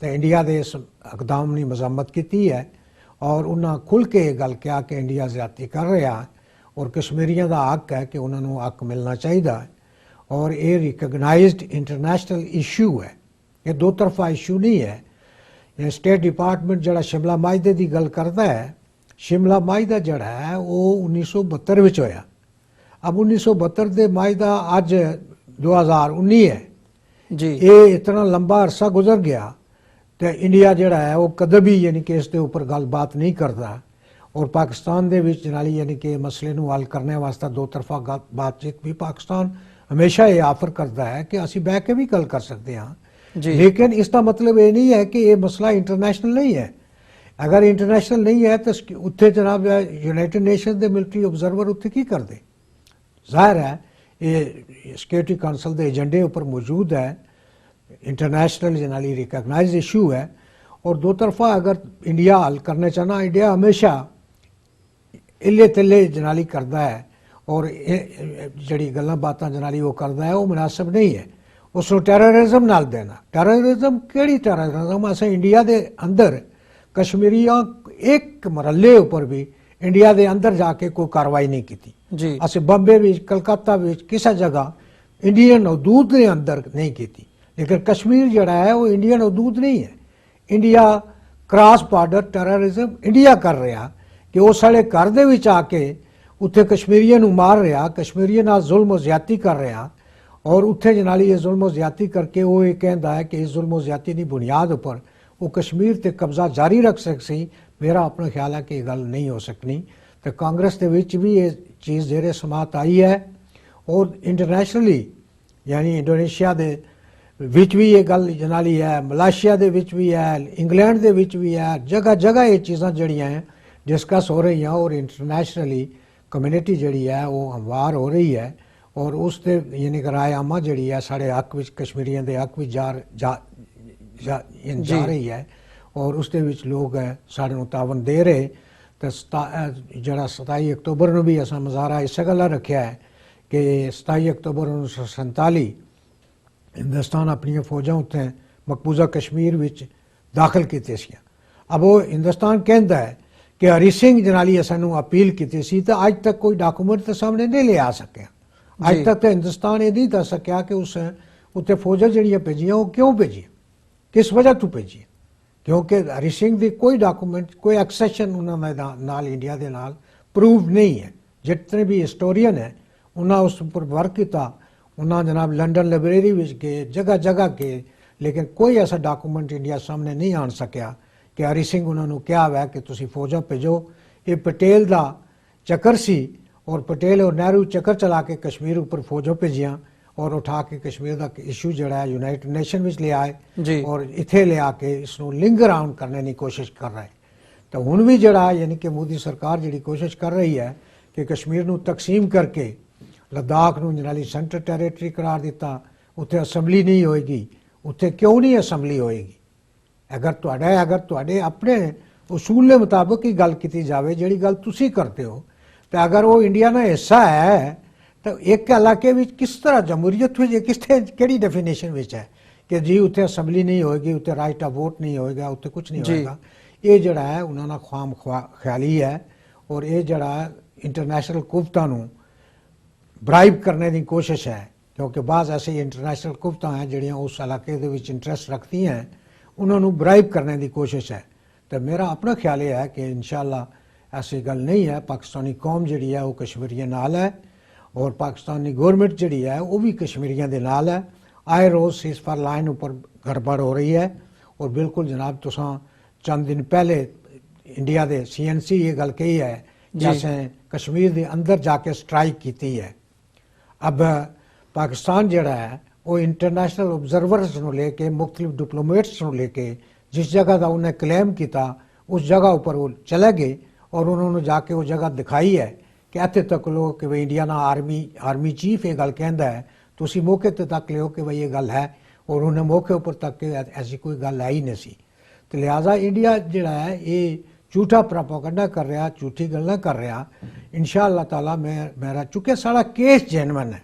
ਤੇ ਇੰਡੀਆ ਦੇ ਇਸ ਇਕਦਾਮ ਦੀ ਮਜ਼ੰਮਤ ਕੀਤੀ ਹੈ ਔਰ ਉਹਨਾਂ ਖੁੱਲ੍ਹ ਕੇ ਇਹ ਗੱਲ ਕਿਹਾ ਕਿ ਇੰਡੀਆ ਜ਼ਿਆਦਤੀ ਕਰ ਰਿਹਾ ਔਰ ਕਸ਼ਮੀਰੀਆਂ ਦਾ ਹੱਕ ਹੈ ਕਿ ਉਹਨਾਂ ਨੂੰ ਹੱਕ ਮਿਲਣਾ ਚਾਹੀਦਾ ਹੈ। और ये रिकग्नाइज्ड इंटरनेशनल इशू है, ये दो तरफा इशू नहीं है। ये स्टेट डिपार्टमेंट जड़ा शिमला माहिदे की गल करता है, शिमला माहिदा जड़ा है वो 1972 विच होया। अब 1972 के माहिदा अज 2019 है जी, ये इतना लंबा अरसा गुजर गया तो इंडिया जड़ा है वो कदे भी यानी कि इसके ऊपर गलबात नहीं करता। और पाकिस्तान दे विच नाली यानी कि मसले नूं हल करने वास्ते दो तरफा बातचीत भी पाकिस्तान हमेशा ये ऑफर करता है कि असी बह के भी गल कर सकते हैं। जी। लेकिन इसका मतलब ये नहीं है कि ये मसला इंटरनेशनल नहीं है। अगर इंटरनेशनल नहीं है तो उत्थे जनाब यूनाइटेड नेशन के मिलिट्री ऑब्जर्वर उत्थे की कर दे। जाहिर है ये सिक्योरिटी काउंसिल के एजेंडे उपर मौजूद है, इंटरनेशनल जनाली रिकगनाइज इशू है। और दो तरफा अगर इंडिया हल करना चाहना, इंडिया हमेशा इले तिले जनाली करता है और जड़ी गल्लां बातां जनाली वो करता है वो मुनासिब नहीं है। उसनूं टैररिज्म नाल देना, टैररिज्म केड़ी टैररिज्म? असें इंडिया के अंदर कश्मीरियां एक मरले उपर भी इंडिया के अंदर जाके कोई कार्रवाई नहीं की जी, असें बंबे विच कलकत्ता विच किसी जगह इंडियन हदूद के अंदर नहीं की। लेकिन कश्मीर जड़ा है वो इंडियन हदूद नहीं है। India cross border terrorism India कर रहा कि वो साढ़े घर दे विच आके उत्थे कश्मीरियन नूं मार रहा, कश्मीरियन नाल जुल्म ज्यादती कर रहा और उत्थे जनाली ये जुल्म ज्यादती करके वो ये कहता है कि इस जुल्म ज्यादती की बुनियाद पर वो कश्मीर ते कब्जा जारी रख सकसी। मेरा अपना ख्याल है कि ये गल नहीं हो सकनी। तो कांग्रेस के विच भी ये चीज़ जेरे समात आई है और इंटरनेशनली यानी इंडोनेशिया दे विच भी ये गल जनाली है, मलेशिया दे विच भी है, इंग्लैंड दे विच भी है, जगह जगह ये चीज़ां जड़ियाँ हैं डिस्कस हो रही हैं और इंटरनेशनली कम्यूनिटी जड़ी है वो हमवार हो रही है। और उसते यानी कि राय आमा जड़ी है साढ़े हक विच कश्मीरियों के हक विच जा रही है और उसके विच लोग साढ़े नूं तावन दे रहे। तो जड़ा 27 अक्तूबर नूं भी असां मुज़ाहरा इस गल्ला रखा है कि 27 अक्तूबर 1947 हिंदुस्तान अपनी फौजां उत्थे मकबूजा कश्मीर विच दाखिल कीती सी। अब वो हिंदुस्तान कहता है कि हरी सिंह जनाली सानू अपील की सी तो अज तक कोई डॉकूमेंट तो सामने नहीं ले आ सकिया। अज तक तो हिंदुस्तान ये नहीं दस सकिया कि उस उत्थे फौजां जड़ियां भेजियां वो क्यों भेजियां, किस वजह तो भेजियां। क्योंकि हरी सिंह की कोई डॉकूमेंट कोई एक्सेशन उन्होंने नाल इंडिया के नाल प्रूव नहीं है। जितने भी हिस्टोरीयन है उन्होंने उस पर वर्क किया, उन्होंने जनाब लंडन लाइब्रेरी में गए, जगह जगह गए, लेकिन कोई ऐसा डॉकूमेंट इंडिया सामने नहीं आन सकिया कि हरी सिंह उन्होंने कहा हुआ है कि तुसी फौजां भेजो। ये पटेल का चक्कर सी और पटेल और नेहरू चक्कर चला के कश्मीर उपर फौजां भेजियां और उठा के कश्मीर का इशू जड़ा है यूनाइटेड नेशन में ले आए और इत्थे ले आके इसनूं लिंगर आउन करने की कोशिश कर रहे। तो हुण भी जड़ा यानी कि मोदी सरकार जी कोशिश कर रही है कि कश्मीर नूं तकसीम करके लद्दाख नूं जनाली सेंटर टैरेटरी करार दिता। उत्थे असैम्बली नहीं होएगी, उत्थे क्यों नहीं असैम्बली होएगी? अगर तुहाडे अपने उसूल के मुताबिक ही गल की जाए जिहड़ी गल तुसी करते हो, तो अगर वो इंडिया का हिस्सा है तो एक इलाके में किस तरह जमहूरीयत हुई, किसने केड़ी डेफिनेशन में है कि जी उत्थे असैम्बली नहीं होएगी, उत्थे राइट ऑफ वोट नहीं होएगा, उत्थे कुछ नहीं होएगा। ये जड़ा है उन्होंने ख्वाम ख्याली है और ये जड़ा इंटरनेशनल कुव्वतां नूं ब्राइब करने की कोशिश है। क्योंकि बाज़ ऐसी इंटरनेशनल कुव्वतां हैं जिहड़ियां उस इलाके दे विच इंटरस्ट रखती हैं, उन्होंने ब्राइब करने की कोशिश है। तो मेरा अपना ख्याल ये है कि इंशाअल्लाह ऐसी गल नहीं है। पाकिस्तानी कौम जिहड़ी है वो कश्मीरियों नाल है और पाकिस्तानी गवर्नमेंट जिहड़ी है वो भी कश्मीरियों के नाल है। आए रोज़ सीज़फायर लाइन उपर गड़बड़ हो रही है और बिल्कुल जनाब तुसां चंद दिन पहले इंडिया के CNC ये गल कही है कि असें कश्मीर के अंदर जाके स्ट्राइक की है। अब पाकिस्तान जड़ा है वो इंटरनेशनल ऑब्जर्वर्स को लेके मुख्तलिफ डिप्लोमेट्स को लेके जिस जगह का उन्हें क्लेम किया उस जगह पर वो चले गए और उन्होंने जाके वो जगह दिखाई है कि इतने तक लो कि भाई इंडिया ना आर्मी चीफ ये गल कहता है, तुसी मौके ते तक लियो कि भाई ये गल है और उन्हें मौके उपर तक के ऐसी कोई गल है ही नहीं सी। तो लिहाजा इंडिया जड़ा है ये झूठा प्रोपेगेंडा कर रहा, झूठी गल्लां कर रहा। इंशाअल्लाह ताला मेरा चूंकि सारा केस जेनवन है,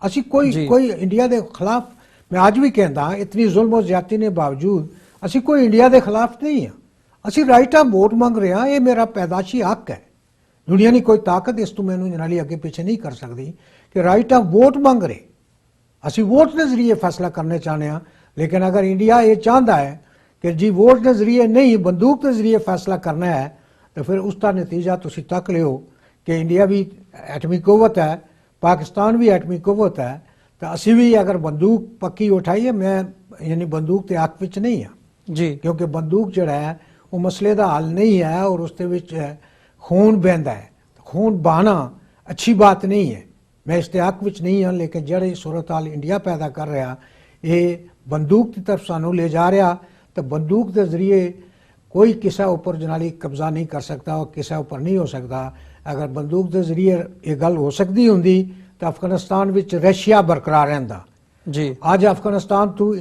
असी कोई इंडिया के खिलाफ, मैं अज भी कहता इतनी जुल्म और ज्यादती ने बावजूद असी कोई इंडिया के खिलाफ नहीं हाँ। असी राइट ऑफ वोट मंग रहे हैं, ये मेरा पैदाशी हक है। दुनिया की कोई ताकत इस तो मैनू जनाली अगे पीछे नहीं कर सकती कि राइट ऑफ वोट मंग रहे ਅਸੀਂ ਵੋਟ ਦੇ ਜ਼ਰੀਏ ਫੈਸਲਾ ਕਰਨੇ ਚਾਹੁੰਦੇ ਹਾਂ। ਲੇਕਿਨ ਅਗਰ ਇੰਡੀਆ ਇਹ ਚਾਹੁੰਦਾ ਹੈ ਕਿ ਜੀ ਵੋਟ ਦੇ ਜ਼ਰੀਏ ਨਹੀਂ ਬੰਦੂਕ ਦੇ ਜ਼ਰੀਏ ਫੈਸਲਾ ਕਰਨਾ ਹੈ, ਤਾਂ ਫਿਰ ਉਸ ਦਾ ਨਤੀਜਾ ਤੁਸੀਂ ਤੱਕ ਲਿਓ ਕਿ ਇੰਡੀਆ ਵੀ ਐਟਮੀ ਕੁਵਤ ਹੈ, ਪਾਕਿਸਤਾਨ ਵੀ ਐਟਮੀ ਕੁਵਤ ਹੈ, ਤਾਂ ਅਸੀਂ ਵੀ ਅਗਰ ਬੰਦੂਕ ਪੱਕੀ ਉਠਾਈਏ, ਮੈਂ ਯਾਨੀ ਬੰਦੂਕ ਦੇ ਹੱਕ ਵਿੱਚ ਨਹੀਂ ਹਾਂ ਜੀ, ਕਿਉਂਕਿ ਬੰਦੂਕ ਜਿਹੜਾ ਹੈ ਉਹ ਮਸਲੇ ਦਾ ਹੱਲ ਨਹੀਂ ਹੈ ਔਰ ਉਸ ਦੇ ਵਿੱਚ ਖੂਨ ਬਹਿੰਦਾ ਹੈ। ਖੂਨ ਬਹਾਨਾ ਅੱਛੀ ਬਾਤ ਨਹੀਂ ਹੈ, ਮੈਂ ਇਸ ਦੇ ਹੱਕ ਵਿੱਚ ਨਹੀਂ ਹਾਂ। ਲੇਕਿਨ ਜਿਹੜੀ ਸੂਰਤ ਹਾਲ ਇੰਡੀਆ ਪੈਦਾ ਕਰ ਰਿਹਾ, ਇਹ ਬੰਦੂਕ ਦੀ ਤਰਫ ਸਾਨੂੰ ਲੈ ਜਾ ਰਿਹਾ, ਤਾਂ ਬੰਦੂਕ ਦੇ ਜ਼ਰੀਏ ਕੋਈ ਕਿਸੇ ਉੱਪਰ ਜਨਾਲੀ ਕਬਜ਼ਾ ਨਹੀਂ ਕਰ ਸਕਦਾ ਔਰ ਕਿਸੇ ਉੱਪਰ ਨਹੀਂ ਹੋ ਸਕਦਾ। ਅਗਰ ਬੰਦੂਕ ਦੇ ਜ਼ਰੀਏ ਇਹ ਗੱਲ ਹੋ ਸਕਦੀ ਹੁੰਦੀ ਤਾਂ ਅਫਗਾਨਿਸਤਾਨ ਵਿੱਚ ਰਸ਼ੀਆ ਬਰਕਰਾਰ ਰਹਿੰਦਾ। ਜੀ, ਅੱਜ ਅਫਗਾਨਿਸਤਾਨ ਤੋਂ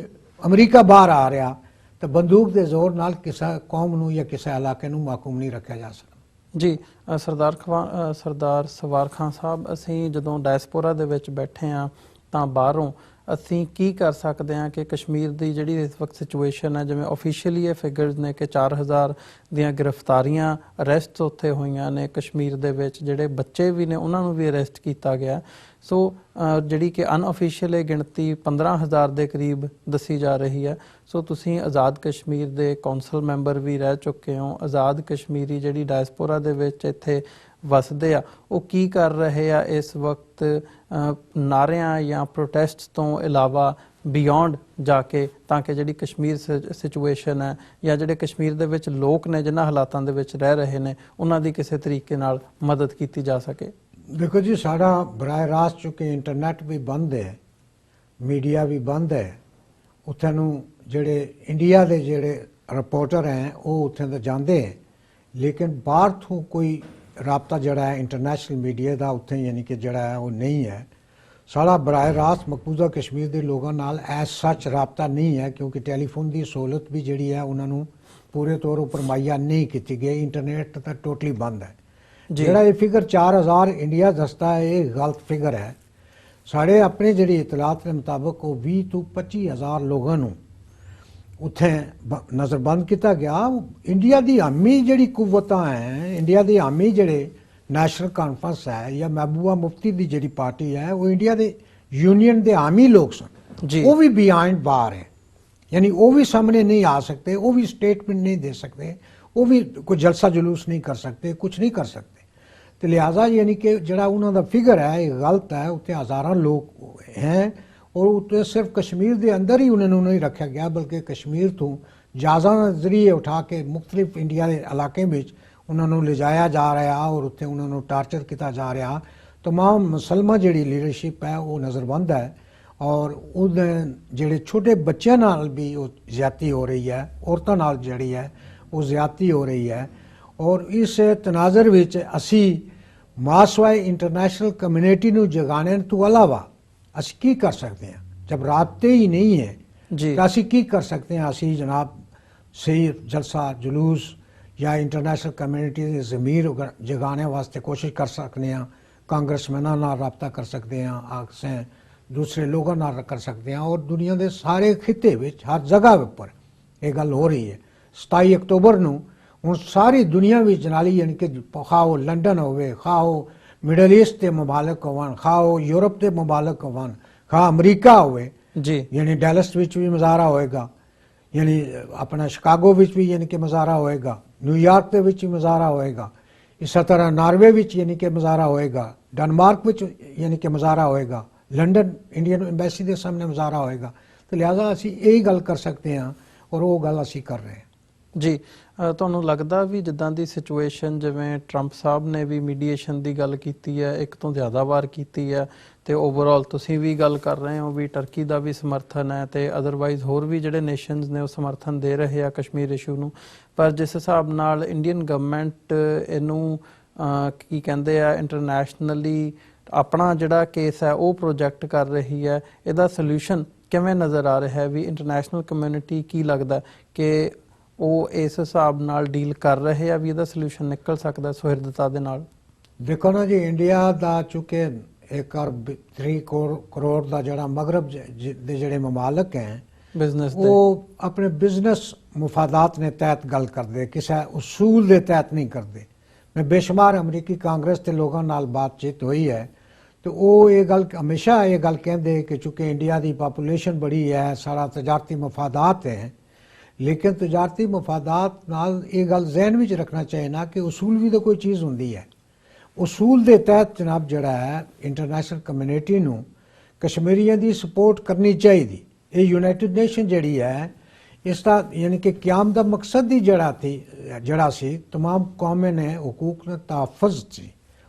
ਅਮਰੀਕਾ ਬਾਹਰ ਆ ਰਿਹਾ, ਤਾਂ ਬੰਦੂਕ ਦੇ ਜ਼ੋਰ ਨਾਲ ਕਿਸੇ ਕੌਮ ਨੂੰ ਜਾਂ ਕਿਸੇ ਇਲਾਕੇ ਨੂੰ ਮਾਕੂਮ ਨਹੀਂ ਰੱਖਿਆ ਜਾ ਸਕਦਾ। ਜੀ, ਸਰਦਾਰ ਸਵਾਰ ਖਾਨ ਸਾਹਿਬ, ਅਸੀਂ ਜਦੋਂ ਡਾਇਸਪੋਰਾ ਦੇ ਵਿੱਚ ਬੈਠੇ ਹਾਂ ਤਾਂ ਬਾਹਰੋਂ ਅਸੀਂ ਕੀ ਕਰ ਸਕਦੇ ਹਾਂ ਕਿ ਕਸ਼ਮੀਰ ਦੀ ਜਿਹੜੀ ਇਸ ਵਕਤ ਸਿਚੁਏਸ਼ਨ ਹੈ, ਜਿਵੇਂ ਆਫੀਸ਼ੀਅਲੀ ਇਹ ਫਿਗਰਸ ਨੇ ਕਿ 4000 ਦੀਆਂ ਗ੍ਰਿਫਤਾਰੀਆਂ ਅਰੈਸਟ ਉੱਥੇ ਹੋਈਆਂ ਨੇ ਕਸ਼ਮੀਰ ਦੇ ਵਿੱਚ, ਜਿਹੜੇ ਬੱਚੇ ਵੀ ਨੇ ਉਹਨਾਂ ਨੂੰ ਵੀ ਅਰੈਸਟ ਕੀਤਾ ਗਿਆ। ਸੋ ਜਿਹੜੀ ਕਿ ਅਨਆਫੀਸ਼ੀਅਲ ਇਹ ਗਿਣਤੀ 15000 ਦੇ ਕਰੀਬ ਦੱਸੀ ਜਾ ਰਹੀ ਹੈ। ਸੋ ਤੁਸੀਂ ਆਜ਼ਾਦ ਕਸ਼ਮੀਰ ਦੇ ਕੌਂਸਲ ਮੈਂਬਰ ਵੀ ਰਹਿ ਚੁੱਕੇ ਹੋ। ਆਜ਼ਾਦ ਕਸ਼ਮੀਰੀ ਜਿਹੜੀ ਡਾਇਸਪੋਰਾ ਦੇ ਵਿੱਚ ਇੱਥੇ ਵਸਦੇ ਆ, ਉਹ ਕੀ ਕਰ ਰਹੇ ਆ ਇਸ ਵਕਤ ਨਾਰਿਆਂ ਜਾਂ ਪ੍ਰੋਟੈਸਟ ਤੋਂ ਇਲਾਵਾ ਬਿਯੋਂਡ ਜਾ ਕੇ, ਤਾਂ ਕਿ ਜਿਹੜੀ ਕਸ਼ਮੀਰ ਸਿਚੁਏਸ਼ਨ ਹੈ ਜਾਂ ਜਿਹੜੇ ਕਸ਼ਮੀਰ ਦੇ ਵਿੱਚ ਲੋਕ ਨੇ ਜਿਨ੍ਹਾਂ ਹਾਲਾਤਾਂ ਦੇ ਵਿੱਚ ਰਹਿ ਰਹੇ ਨੇ, ਉਹਨਾਂ ਦੀ ਕਿਸੇ ਤਰੀਕੇ ਨਾਲ ਮਦਦ ਕੀਤੀ ਜਾ ਸਕੇ? ਦੇਖੋ ਜੀ, ਸਾਡਾ ਬਰਾਹ ਰਾਸਤ ਚੁੱਕੇ ਇੰਟਰਨੈਟ ਵੀ ਬੰਦ ਹੈ, ਮੀਡੀਆ ਵੀ ਬੰਦ ਹੈ। ਉੱਥੇ ਨੂੰ ਜਿਹੜੇ ਇੰਡੀਆ ਦੇ ਜਿਹੜੇ ਰਿਪੋਰਟਰ ਹੈ ਉਹ ਉੱਥੇ ਤਾਂ ਜਾਂਦੇ ਹੈ, ਲੇਕਿਨ ਬਾਹਰ ਤੋਂ ਕੋਈ ਰਾਬਤਾ ਜਿਹੜਾ ਹੈ ਇੰਟਰਨੈਸ਼ਨਲ ਮੀਡੀਆ ਦਾ ਉੱਥੇ ਯਾਨੀ ਕਿ ਜਿਹੜਾ ਹੈ ਉਹ ਨਹੀਂ ਹੈ। ਸਾਡਾ ਬਰਾਹ ਰਾਸਤ ਮਕਬੂਜ਼ਾ ਕਸ਼ਮੀਰ ਦੇ ਲੋਕਾਂ ਨਾਲ ਐਸ ਸੱਚ ਰਾਬਤਾ ਨਹੀਂ ਹੈ, ਕਿਉਂਕਿ ਟੈਲੀਫੋਨ ਦੀ ਸਹੂਲਤ ਵੀ ਜਿਹੜੀ ਹੈ ਉਹਨਾਂ ਨੂੰ ਪੂਰੇ ਤੌਰ ਉੱਪਰ ਮੁਹੱਈਆ ਨਹੀਂ ਕੀਤੀ ਗਈ। ਇੰਟਰਨੈਟ ਤਾਂ ਟੋਟਲੀ ਬੰਦ ਹੈ। ਜਿਹੜਾ ਇਹ ਫਿਗਰ 4000 ਇੰਡੀਆ ਦੱਸਦਾ ਹੈ, ਇਹ ਗਲਤ ਫਿਗਰ ਹੈ। ਸਾਡੇ ਆਪਣੇ ਜਿਹੜੀ ਇਤਲਾਤ ਦੇ ਮੁਤਾਬਕ ਉਹ 20 ਤੋਂ 25000 ਲੋਕਾਂ ਨੂੰ ਉੱਥੇ ਨਜ਼ਰਬੰਦ ਕੀਤਾ ਗਿਆ। ਇੰਡੀਆ ਦੀ ਆਮੀ ਜਿਹੜੀ ਕੁਵਤਾਂ ਹੈ, ਇੰਡੀਆ ਦੀ ਆਮੀ ਜਿਹੜੇ ਨੈਸ਼ਨਲ ਕਾਨਫਰੰਸ ਹੈ ਜਾਂ ਮਹਿਬੂਬਾ ਮੁਫਤੀ ਦੀ ਜਿਹੜੀ ਪਾਰਟੀ ਹੈ, ਉਹ ਇੰਡੀਆ ਦੇ ਯੂਨੀਅਨ ਦੇ ਆਮੀ ਲੋਕ ਸਨ। ਉਹ ਵੀ ਬਿਹਾਈਂਡ ਬਾਰ ਹੈ, ਯਾਨੀ ਉਹ ਵੀ ਸਾਹਮਣੇ ਨਹੀਂ ਆ ਸਕਦੇ, ਉਹ ਵੀ ਸਟੇਟਮੈਂਟ ਨਹੀਂ ਦੇ ਸਕਦੇ, ਉਹ ਵੀ ਕੋਈ ਜਲਸਾ ਜਲੂਸ ਨਹੀਂ ਕਰ ਸਕਦੇ, ਕੁਝ ਨਹੀਂ ਕਰ ਸਕਦੇ। ਤੇ ਲਿਹਾਜ਼ਾ ਯਾਨੀ ਕਿ ਜਿਹੜਾ ਉਹਨਾਂ ਦਾ ਫਿਗਰ ਹੈ ਇਹ ਗਲਤ ਹੈ। ਉੱਥੇ ਹਜ਼ਾਰਾਂ ਲੋਕ ਹੈ ਔਰ ਉੱਤੇ ਸਿਰਫ ਕਸ਼ਮੀਰ ਦੇ ਅੰਦਰ ਹੀ ਉਹਨਾਂ ਨੂੰ ਨਹੀਂ ਰੱਖਿਆ ਗਿਆ, ਬਲਕਿ ਕਸ਼ਮੀਰ ਤੋਂ ਜਹਾਜ਼ਾਂ ਦੇ ਜ਼ਰੀਏ ਉਠਾ ਕੇ ਮੁਖਤਲਿਫ ਇੰਡੀਆ ਦੇ ਇਲਾਕੇ ਵਿੱਚ ਉਹਨਾਂ ਨੂੰ ਲਿਜਾਇਆ ਜਾ ਰਿਹਾ ਔਰ ਉੱਥੇ ਉਹਨਾਂ ਨੂੰ ਟਾਰਚਰ ਕੀਤਾ ਜਾ ਰਿਹਾ। तमाम ਮੁਸਲਮਾਨ ਜਿਹੜੀ ਲੀਡਰਸ਼ਿਪ ਹੈ ਉਹ ਨਜ਼ਰਬੰਦ ਹੈ ਔਰ ਉਹਦੇ ਜਿਹੜੇ ਛੋਟੇ ਬੱਚਿਆਂ ਨਾਲ ਵੀ ਉਹ ਜ਼ਿਆਦਤੀ ਹੋ ਰਹੀ ਹੈ, ਔਰਤਾਂ ਨਾਲ ਜਿਹੜੀ ਹੈ ਉਹ ਜ਼ਿਆਦਤੀ ਹੋ ਰਹੀ ਹੈ। ਔਰ ਇਸ ਤਨਾਜ਼ਰ ਵਿੱਚ ਅਸੀਂ ਮਾਸਵਾਈ ਇੰਟਰਨੈਸ਼ਨਲ ਕਮਿਊਨਿਟੀ ਨੂੰ ਜਗਾਉਣ ਤੋਂ ਇਲਾਵਾ ਅਸੀਂ ਕੀ ਕਰ ਸਕਦੇ ਹਾਂ? ਜਬ ਰਾਬਤੇ ਹੀ ਨਹੀਂ ਹੈ ਤਾਂ ਅਸੀਂ ਕੀ ਕਰ ਸਕਦੇ ਹਾਂ? ਅਸੀਂ ਜਨਾਬ ਸਹੀ ਜਲਸਾ ਜਲੂਸ ਜਾਂ ਇੰਟਰਨੈਸ਼ਨਲ ਕਮਿਊਨਿਟੀ ਦੇ ਜ਼ਮੀਰ ਜਗਾਉਣ ਵਾਸਤੇ ਕੋਸ਼ਿਸ਼ ਕਰ ਸਕਦੇ ਹਾਂ, ਕਾਂਗਰਸਮੈਨਾਂ ਨਾਲ ਰਾਬਤਾ ਕਰ ਸਕਦੇ ਹਾਂ, ਆਕਸੇ ਦੂਸਰੇ ਲੋਕਾਂ ਨਾਲ ਕਰ ਸਕਦੇ ਹਾਂ। ਔਰ ਦੁਨੀਆ ਦੇ ਸਾਰੇ ਖਿੱਤੇ ਵਿੱਚ ਹਰ ਜਗ੍ਹਾ ਉੱਪਰ ਇਹ ਗੱਲ ਹੋ ਰਹੀ ਹੈ। 27 ਅਕਤੂਬਰ ਨੂੰ ਹੁਣ ਸਾਰੀ ਦੁਨੀਆ ਵਿੱਚ ਜਨਾਲੀ ਯਾਨੀ ਕਿ ਖਾਓ ਲੰਡਨ ਹੋਵੇ, ਖਾਓ ਮਿਡਲ ਈਸਟ ਦੇ ਮੁਮਾਲਕ ਹੋਣ, ਖਾਓ ਯੂਰਪ ਦੇ ਮੁਮਾਲਕ ਹੋਣ, ਖਾ ਅਮਰੀਕਾ ਹੋਵੇ ਜੀ, ਯਾਨੀ ਡੈਲਸ ਵਿੱਚ ਵੀ ਮੁਜ਼ਾਹਰਾ ਹੋਏਗਾ, ਯਾਨੀ ਆਪਣਾ ਸ਼ਿਕਾਗੋ ਵਿੱਚ ਵੀ ਯਾਨੀ ਕਿ ਮੁਜ਼ਾਹਰਾ ਹੋਏਗਾ, ਨਿਊਯਾਰਕ ਦੇ ਵਿੱਚ ਵੀ ਮੁਜ਼ਾਹਰਾ ਹੋਏਗਾ, ਇਸੇ ਤਰ੍ਹਾਂ ਨਾਰਵੇ ਵਿੱਚ ਯਾਨੀ ਕਿ ਮੁਜ਼ਾਹਰਾ ਹੋਏਗਾ, ਡੈਨਮਾਰਕ ਵਿੱਚ ਯਾਨੀ ਕਿ ਮੁਜ਼ਾਹਰਾ ਹੋਏਗਾ, ਲੰਡਨ ਇੰਡੀਅਨ ਐਮਬੈਸੀ ਦੇ ਸਾਹਮਣੇ ਮੁਜ਼ਾਹਰਾ ਹੋਏਗਾ। ਤੇ ਲਿਹਾਜ਼ਾ ਅਸੀਂ ਇਹ ਗੱਲ ਕਰ ਸਕਦੇ ਹਾਂ ਔਰ ਉਹ ਗੱਲ ਅਸੀਂ ਕਰ ਰਹੇ ਹਾਂ। ਜੀ, ਤੁਹਾਨੂੰ ਲੱਗਦਾ ਵੀ ਜਿੱਦਾਂ ਦੀ ਸਿਚੁਏਸ਼ਨ, ਜਿਵੇਂ ਟਰੰਪ ਸਾਹਿਬ ਨੇ ਵੀ ਮੀਡੀਏਸ਼ਨ ਦੀ ਗੱਲ ਕੀਤੀ ਹੈ, ਇੱਕ ਤੋਂ ਜ਼ਿਆਦਾ ਵਾਰ ਕੀਤੀ ਹੈ, ਤੇ ਓਵਰਆਲ ਤੁਸੀਂ ਵੀ ਗੱਲ ਕਰ ਰਹੇ ਹੋ ਵੀ ਟਰਕੀ ਦਾ ਵੀ ਸਮਰਥਨ ਹੈ ਤੇ ਅਦਰਵਾਈਜ਼ ਹੋਰ ਵੀ ਜਿਹੜੇ ਨੇਸ਼ਨਸ ਨੇ ਉਹ ਸਮਰਥਨ ਦੇ ਰਹੇ ਆ ਕਸ਼ਮੀਰ ਇਸ਼ੂ ਨੂੰ, ਪਰ ਜਿਸ ਹਿਸਾਬ ਨਾਲ ਇੰਡੀਅਨ ਗਵਰਨਮੈਂਟ ਇਹਨੂੰ ਕੀ ਕਹਿੰਦੇ ਆ ਇੰਟਰਨੈਸ਼ਨਲੀ ਆਪਣਾ ਜਿਹੜਾ ਕੇਸ ਹੈ ਉਹ ਪ੍ਰੋਜੈਕਟ ਕਰ ਰਹੀ ਹੈ, ਇਹਦਾ ਸੋਲੂਸ਼ਨ ਕਿਵੇਂ ਨਜ਼ਰ ਆ ਰਿਹਾ ਹੈ? ਵੀ ਇੰਟਰਨੈਸ਼ਨਲ ਕਮਿਊਨਿਟੀ ਕੀ ਲੱਗਦਾ ਕਿ ਉਹ ਇਸ ਹਿਸਾਬ ਨਾਲ ਡੀਲ ਕਰ ਰਹੇ ਆ ਵੀ ਇਹਦਾ ਸੋਲੂਸ਼ਨ ਨਿਕਲ ਸਕਦਾ ਸੁਹਿਰਦਤਾ ਦੇ ਨਾਲ? ਦੇਖੋ ਨਾ ਜੀ, ਇੰਡੀਆ ਦਾ ਚੁੱਕੇ 1.3 ਕਰੋੜ ਦਾ ਜਿਹੜਾ ਮਗਰਬ ਦੇ ਜਿਹੜੇ ਮਮਾਲਕ ਹੈ ਬਿਜ਼ਨਸ ਉਹ ਆਪਣੇ ਬਿਜ਼ਨਸ ਮੁਫਾਦਾਤ ਨੇ ਤਹਿਤ ਗੱਲ ਕਰਦੇ, ਕਿਸੇ ਉਸੂਲ ਦੇ ਤਹਿਤ ਨਹੀਂ ਕਰਦੇ। ਮੈਂ ਬੇਸ਼ੁਮਾਰ ਅਮਰੀਕੀ ਕਾਂਗਰਸ ਦੇ ਲੋਕਾਂ ਨਾਲ ਬਾਤਚੀਤ ਹੋਈ ਹੈ ਤੇ ਉਹ ਇਹ ਗੱਲ ਹਮੇਸ਼ਾ ਇਹ ਗੱਲ ਕਹਿੰਦੇ ਕਿ ਚूंकि ਇੰਡੀਆ ਦੀ ਪਾਪੂਲੇਸ਼ਨ ਬੜੀ ਹੈ, ਸਾਰਾ ਤਜਾਰਤੀ ਮਫਾਦਾਤ ਹੈ, ਲੇਕਿਨ ਤਜਾਰਤੀ ਮਫਾਦਾਤ ਨਾਲ ਇਹ ਗੱਲ ਜ਼ਿਹਨ ਵਿੱਚ ਰੱਖਣਾ ਚਾਹੀਦਾ ਕਿ ਉਸੂਲ ਵੀ ਤਾਂ ਕੋਈ ਚੀਜ਼ ਹੁੰਦੀ ਹੈ। ਉਸੂਲ ਦੇ ਤਹਿਤ ਜਨਾਬ ਜਿਹੜਾ ਹੈ ਇੰਟਰਨੈਸ਼ਨਲ ਕਮਿਊਨਿਟੀ ਨੂੰ ਕਸ਼ਮੀਰੀਆਂ ਦੀ ਸਪੋਰਟ ਕਰਨੀ ਚਾਹੀਦੀ। ਇਹ ਯੂਨਾਈਟਿਡ ਨੇਸ਼ਨ ਜਿਹੜੀ ਹੈ ਇਸ ਦਾ ਯਾਨੀ ਕਿ ਕਿਆਮ ਦਾ ਮਕਸਦ ਹੀ ਜਿਹੜਾ ਸੀ तमाम ਕੌਮਾਂ ਨੇ ਹਕੂਕ ਦਾ ਤਹਫੁਜ਼ ਸੀ,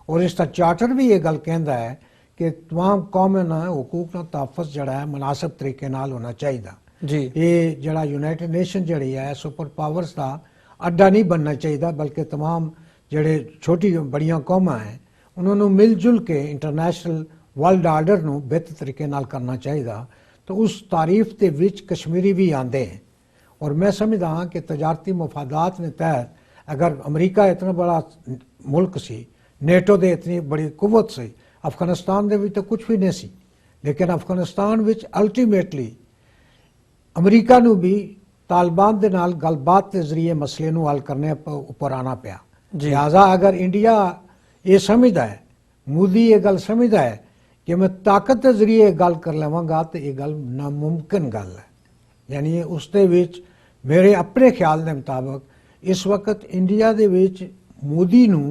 ਔਰ ਇਸ ਦਾ ਚਾਰਟਰ ਵੀ ਇਹ ਗੱਲ ਕਹਿੰਦਾ ਹੈ ਕਿ तमाम ਕੌਮਾਂ ਦਾ ਹਕੂਕ ਦਾ ਤਹਫੁਜ਼ ਜਿਹੜਾ ਹੈ ਮੁਨਾਸਬ ਤਰੀਕੇ ਨਾਲ ਹੋਣਾ ਚਾਹੀਦਾ ਜੀ। ਇਹ ਜਿਹੜਾ ਯੂਨਾਈਟਿਡ ਨੇਸ਼ਨ ਜਿਹੜੀ ਹੈ ਸੁਪਰ ਪਾਵਰਸ ਦਾ ਅੱਡਾ ਨਹੀਂ ਬਣਨਾ ਚਾਹੀਦਾ, ਬਲਕਿ तमाम ਜਿਹੜੇ ਛੋਟੀ ਬੜੀਆਂ ਕੌਮਾਂ ਹੈ ਉਹਨਾਂ ਨੂੰ ਮਿਲ ਜੁਲ ਕੇ ਇੰਟਰਨੈਸ਼ਨਲ ਵਰਲਡ ਆਰਡਰ ਨੂੰ ਬਿਹਤਰ ਤਰੀਕੇ ਨਾਲ ਕਰਨਾ ਚਾਹੀਦਾ। ਤਾਂ ਉਸ ਤਾਰੀਫ ਦੇ ਵਿੱਚ ਕਸ਼ਮੀਰੀ ਵੀ ਆਉਂਦੇ हैं। और मैं समझदा हाँ कि तजारती मफादात ने तहत अगर अमरीका इतना बड़ा मुल्क सी, नेटो दे इतनी बड़ी कुवत सी, अफगानिस्तान दे विच तो कुछ भी नहीं सी, लेकिन अफगानिस्तान विच अल्टीमेटली अमरीका नू भी तालिबान दे नाल गलबात के जरिए मसले नू हल करने उपर आना पिया। लिहाजा अगर इंडिया ये समझदा है, मोदी ये गल समझदा है कि मैं ताकत के जरिए गल कर लवांगा, तो ये गल नामुमकिन गल है। यानी उसदे विच मेरे अपने ख्याल के मुताबिक इस वक्त इंडिया दे विच मोदी नू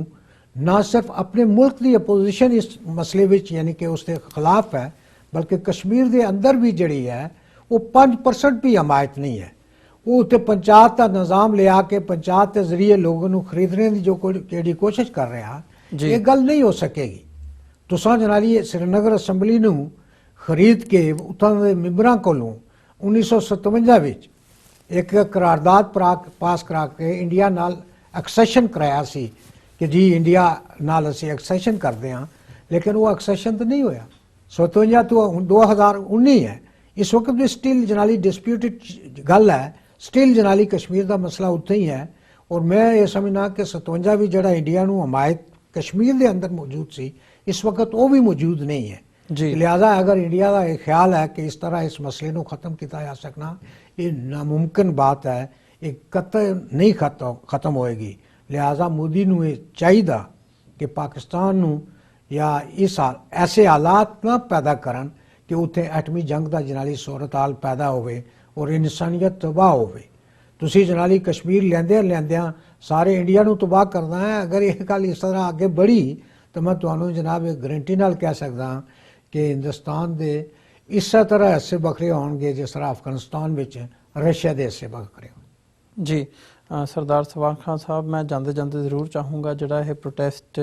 ना सिर्फ अपने मुल्क की अपोजिशन इस मसले विच यानी कि उसके खिलाफ है, बल्कि कश्मीर के अंदर भी जड़ी है वो 5% भी हमायत नहीं है। वो उत्ते पंचायत का निज़ाम लिया के पंचायत के जरिए लोगों को खरीदने की जो केड़ी कोशिश कर रहा, ये गल नहीं हो सकेगी। तुसां जनाली श्रीनगर असैंबली नू खरीद के उत्थां दे मैंबरां कोलों 1957 विच एक करारदाद पास करा के इंडिया नाल एक्सेशन कराया सी कि जी इंडिया नाल असी एक्सेशन करते हैं, लेकिन वो एक्सेशन तो नहीं होया। 57 तो 2019 है, इस वक्त भी स्टिल जनाली डिस्प्यूटेड गल है, स्टिल जनाली कश्मीर का मसला उत्थे ही है। और मैं ये समझना कि 57 भी जड़ा इंडिया नू हमायत कश्मीर के अंदर मौजूद सी, इस वक्त वो भी मौजूद नहीं है। लिहाजा अगर इंडिया का एक ख्याल है कि इस तरह इस मसले को ख़त्म किया जा सकना, ये नामुमकिन बात है, ये कतई नहीं ख़त्म होएगी। लिहाजा मोदी नू ये चाहिए कि पाकिस्तान नू या इस ऐसे हालात ना पैदा करन कि उत्थे एटमी जंग का जनाली सूरत हाल पैदा होवे और इंसानियत तबाह होवे। तुसी जनाली कश्मीर लेंदियां सारे इंडिया नू तबाह करना है। अगर ये गल इस तरह आगे बढ़ी तो मैं तुहानू जनाब एक गारंटी नाल कह सकदा कि हिंदुस्तान के इस तरह हिस्से बखरे होंगे जिस तरह अफगानिस्तान में रशिया के हिस्से बखरे हो। जी सरदार सवार खान साहब, मैं जाते जाते जरूर चाहूँगा जोड़ा यह प्रोटेस्ट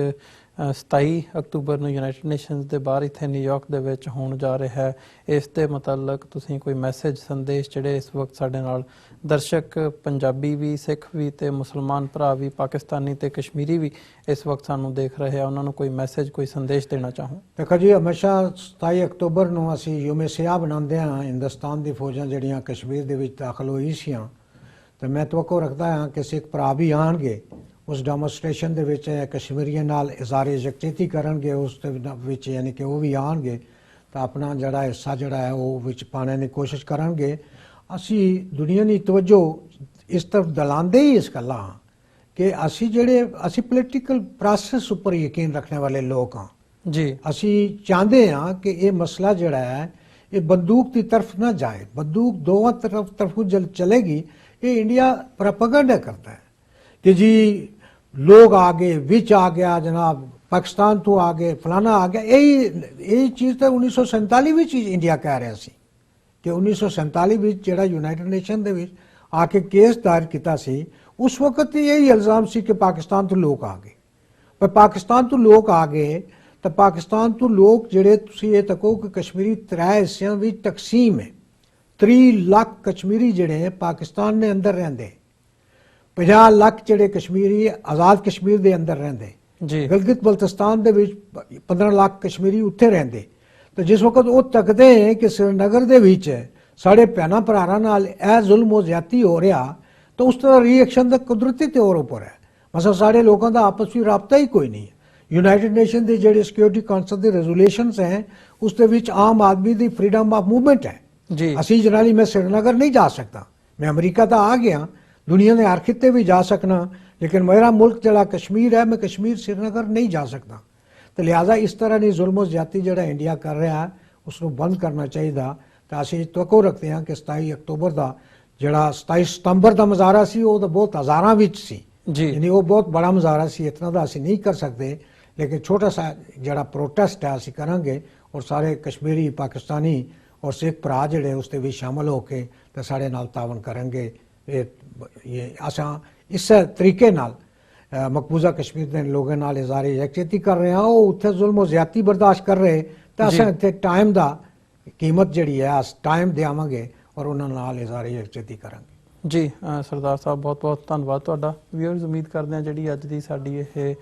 27 अक्तूबर ਨੂੰ यूनाइटेड नेशनस के बाहर इत्थे न्यूयॉर्क ਦੇ ਵਿੱਚ ਹੋਣ ਜਾ ਰਿਹਾ है, इस ਦੇ ਮੁਤਲਕ ਤੁਸੀਂ ਕੋਈ ਮੈਸੇਜ ਸੰਦੇਸ਼ ਜਿਹੜੇ ਇਸ ਵਕਤ ਸਾਡੇ ਨਾਲ ਦਰਸ਼ਕ ਪੰਜਾਬੀ ਵੀ, ਸਿੱਖ ਵੀ ਤੇ ਮੁਸਲਮਾਨ ਭਰਾ ਵੀ, ਪਾਕਿਸਤਾਨੀ ਤੇ ਕਸ਼ਮੀਰੀ ਵੀ ਇਸ ਵਕਤ ਸਾਨੂੰ ਦੇਖ ਰਹੇ ਆ, ਉਹਨਾਂ ਨੂੰ ਕੋਈ ਮੈਸੇਜ ਕੋਈ ਸੰਦੇਸ਼ ਦੇਣਾ ਚਾਹੋ? ਦੇਖੋ ਜੀ, ਹਮੇਸ਼ਾ 27 ਅਕਤੂਬਰ ਨੂੰ ਅਸੀਂ ਯੂਮ ਸਿਆਹ ਬਣਾਉਂਦੇ ਹਾਂ। ਹਿੰਦੁਸਤਾਨ ਦੀ ਫੌਜਾਂ ਜਿਹੜੀਆਂ ਕਸ਼ਮੀਰ ਦੇ ਵਿੱਚ ਦਾਖਲ ਹੋਈ ਸੀਆਂ, ਤੇ ਮੈਂ ਤਵੱਕੋ ਰੱਖਦਾ ਹਾਂ ਕਿ ਸਿੱਖ ਭਰਾ ਵੀ ਆਣਗੇ उस डेमोनस्ट्रेशन ਦੇ ਵਿੱਚ ਕਸ਼ਮੀਰੀਆਂ ਨਾਲ ਇਜ਼ਹਾਰ ਯਕਜਹਿਤੀ ਕਰਨਗੇ, ਉਸ ਦੇ ਵਿੱਚ ਯਾਨੀ ਕਿ ਉਹ ਵੀ ਆਣਗੇ ਤਾਂ ਆਪਣਾ ਜਿਹੜਾ ਹਿੱਸਾ ਜਿਹੜਾ ਹੈ ਉਹ ਵਿੱਚ ਪਾਉਣ ਦੀ ਕੋਸ਼ਿਸ਼ ਕਰਨਗੇ। ਅਸੀਂ ਦੁਨੀਆ ਦੀ ਤਵੱਜੋ ਇਸ ਤਰਫ ਦਿਲਾਉਂਦੇ ਹੀ ਇਸ ਗੱਲਾਂ ਕਿ ਅਸੀਂ ਪੋਲੀਟੀਕਲ ਪ੍ਰੋਸੈਸ ਉੱਪਰ ਯਕੀਨ ਰੱਖਣ ਵਾਲੇ ਲੋਕ ਹਾਂ ਜੀ। ਅਸੀਂ ਚਾਹੁੰਦੇ ਹਾਂ ਕਿ ਇਹ ਮਸਲਾ ਜਿਹੜਾ ਹੈ ਇਹ ਬੰਦੂਕ ਦੀ ਤਰਫ ਨਾ ਜਾਏ। ਬੰਦੂਕ ਦੋਵਾਂ ਤਰਫ ਜਲ ਚਲੇਗੀ, ਇਹ इंडिया प्रोपेगेंडा करता है कि जी लोग आ गए, विच आ गया जनाब, पाकिस्तान तो आ गए, फलाना आ गया। यही चीज़ तो 1947 में इंडिया कह रहा सी कि 1947 में जो यूनाइटेड नेशन के आके केस दायर किया सी, उस वक्त यही इल्ज़ाम सी कि पाकिस्तान तो लोग आ गए। पर पाकिस्तान तो लोग आ गए तो पाकिस्तान तो लोग जेड़े तुसीं ये तको कि कश्मीरी 3 हिस्सों में तकसीम है। 3 लाख कश्मीरी जेड़े पाकिस्तान के अंदर रहिंदे, 50 लाख जेड़े कश्मीरी आज़ाद कश्मीर के अंदर रहिंदे, गिलगित बल्तिस्तान दे विच 15 लाख कश्मीरी उत्थे रहिंदे। तो जिस वक्त वो तकते हैं कि श्रीनगर दे विच साढ़े भैनां भरावां नाल यह जुल्म और ज्यादती हो रहा, तो उस तरह रिएक्शन तो कुदरती तौर पर है। मसला साढ़े लोगों का आपस में राबता ही कोई नहीं है। यूनाइटेड नेशन के जेड़े सिक्योरिटी काउंसिल के रेजोल्यूशनस हैं उस दे विच आम आदमी की फ्रीडम ऑफ मूवमेंट है। असी जनाली मैं श्रीनगर नहीं जा सकता, मैं अमरीका तो आ गया, दुनिया के हर खिते भी जा सकना, लेकिन मेरा मुल्क जड़ा कश्मीर है, मैं कश्मीर श्रीनगर नहीं जा सकता। ਤੇ ਲਿਹਾਜ਼ਾ ਇਸ ਤਰ੍ਹਾਂ ਦੀ ਜ਼ੁਲਮ ਜ਼ਿਆਦਤੀ ਜਿਹੜਾ ਇੰਡੀਆ ਕਰ ਰਿਹਾ ਹੈ ਉਸ ਨੂੰ ਬੰਦ ਕਰਨਾ ਚਾਹੀਦਾ। ਤਾਂ ਅਸੀਂ ਤਵੱਕੋ ਰੱਖਦੇ ਹਾਂ ਕਿ 27 ਅਕਤੂਬਰ ਦਾ ਜਿਹੜਾ 27 ਸਤੰਬਰ ਦਾ ਮੁਜ਼ਾਹਰਾ ਸੀ ਉਹ ਤਾਂ ਬਹੁਤ ਹਜ਼ਾਰਾਂ ਵਿੱਚ ਸੀ ਜੀ ਯਾਨੀ ਉਹ ਬਹੁਤ ਬੜਾ ਮੁਜ਼ਾਹਰਾ ਸੀ, ਇਤਨਾ ਦਾ ਅਸੀਂ ਨਹੀਂ ਕਰ ਸਕਦੇ, ਲੇਕਿਨ ਛੋਟਾ ਸਾ ਜਿਹੜਾ ਪ੍ਰੋਟੈਸਟ ਹੈ ਅਸੀਂ ਕਰਾਂਗੇ ਔਰ ਸਾਰੇ ਕਸ਼ਮੀਰੀ ਪਾਕਿਸਤਾਨੀ ਔਰ ਸਿੱਖ ਭਰਾ ਜਿਹੜੇ ਉਸ ਦੇ ਵਿੱਚ ਸ਼ਾਮਲ ਹੋ ਕੇ ਤੇ ਸਾਡੇ ਨਾਲ ਤਾਵਨ ਕਰਨਗੇ। ਇਹ ਅਸਾਂ ਇਸ ਤਰੀਕੇ ਨਾਲ ਮਕਬੂਜ਼ਾ ਕਸ਼ਮੀਰ ਦੇ ਲੋਕਾਂ ਨਾਲ ਇਜ਼ਹਾਰ ਯਕਜਹਿਤੀ ਕਰ ਰਹੇ ਹਾਂ। ਉਹ ਉੱਥੇ ਜ਼ੁਲਮ ਜ਼ਿਆਦਤੀ ਬਰਦਾਸ਼ਤ ਕਰ ਰਹੇ ਤਾਂ ਅਸਾਂ ਇੱਥੇ ਟਾਈਮ ਦਾ ਕੀਮਤ ਜਿਹੜੀ ਹੈ ਟਾਈਮ ਦੇਵਾਂਗੇ ਔਰ ਉਹਨਾਂ ਨਾਲ ਇਜ਼ਹਾਰ ਯਕਜਹਿਤੀ ਕਰਾਂਗੇ। ਜੀ ਸਰਦਾਰ ਸਾਹਿਬ ਬਹੁਤ ਬਹੁਤ ਧੰਨਵਾਦ ਤੁਹਾਡਾ। ਵੀਅਰਸ ਉਮੀਦ ਕਰਦੇ ਹਾਂ ਜਿਹੜੀ ਅੱਜ ਦੀ ਸਾਡੀ ਇਹ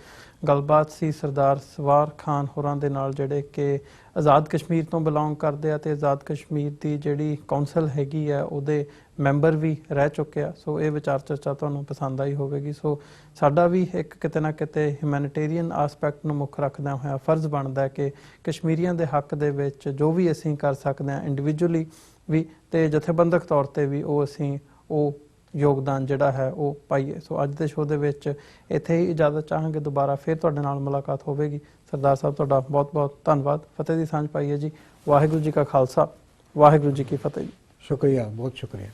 ਗੱਲਬਾਤ ਸੀ ਸਰਦਾਰ ਸਵਾਰ ਖਾਨ ਹੋਰਾਂ ਦੇ ਨਾਲ ਜਿਹੜੇ ਕਿ ਆਜ਼ਾਦ ਕਸ਼ਮੀਰ ਤੋਂ ਬਿਲੋਂਗ ਕਰਦੇ ਆ ਤੇ ਆਜ਼ਾਦ ਕਸ਼ਮੀਰ ਦੀ ਜਿਹੜੀ ਕੌਂਸਲ ਹੈਗੀ ਆ ਉਹਦੇ ਮੈਂਬਰ ਵੀ ਰਹਿ ਚੁੱਕੇ ਆ। ਸੋ ਇਹ ਵਿਚਾਰ ਚਰਚਾ ਤੁਹਾਨੂੰ ਪਸੰਦ ਆਈ ਹੋਵੇਗੀ। ਸੋ ਸਾਡਾ ਵੀ ਇੱਕ ਕਿਤੇ ਨਾ ਕਿਤੇ ਹਿਊਮੈਨਿਟੇਰੀਅਨ ਆਸਪੈਕਟ ਨੂੰ ਮੁੱਖ ਰੱਖਦਿਆਂ ਹੋਇਆ ਫਰਜ਼ ਬਣਦਾ ਹੈ ਕਿ ਕਸ਼ਮੀਰੀਆਂ ਦੇ ਹੱਕ ਦੇ ਵਿੱਚ ਜੋ ਵੀ ਅਸੀਂ ਕਰ ਸਕਦੇ ਹਾਂ ਇੰਡੀਵਿਜੂਅਲੀ ਵੀ ਤੇ ਜਥੇਬੰਦਕ ਤੌਰ ਤੇ ਵੀ ਉਹ ਅਸੀਂ ਉਹ ਯੋਗਦਾਨ ਜਿਹੜਾ ਹੈ ਉਹ ਪਾਈਏ। ਸੋ ਅੱਜ ਦੇ ਸ਼ੋਅ ਦੇ ਵਿੱਚ ਇੱਥੇ ਹੀ ਇਜਾਜ਼ਤ ਚਾਹਾਂਗੇ। ਦੁਬਾਰਾ ਫਿਰ ਤੁਹਾਡੇ ਨਾਲ ਮੁਲਾਕਾਤ ਹੋਵੇਗੀ। ਸਰਦਾਰ ਸਾਹਿਬ ਤੁਹਾਡਾ ਬਹੁਤ ਬਹੁਤ ਧੰਨਵਾਦ। ਫਤਿਹ ਦੀ ਸਾਂਝ ਪਾਈਏ ਜੀ। ਵਾਹਿਗੁਰੂ ਜੀ ਕਾ ਖਾਲਸਾ, ਵਾਹਿਗੁਰੂ ਜੀ ਕੀ ਫਤਿਹ ਜੀ। ਸ਼ੁਕਰੀਆ, ਬਹੁਤ ਸ਼ੁਕਰੀਆ।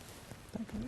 Thank you.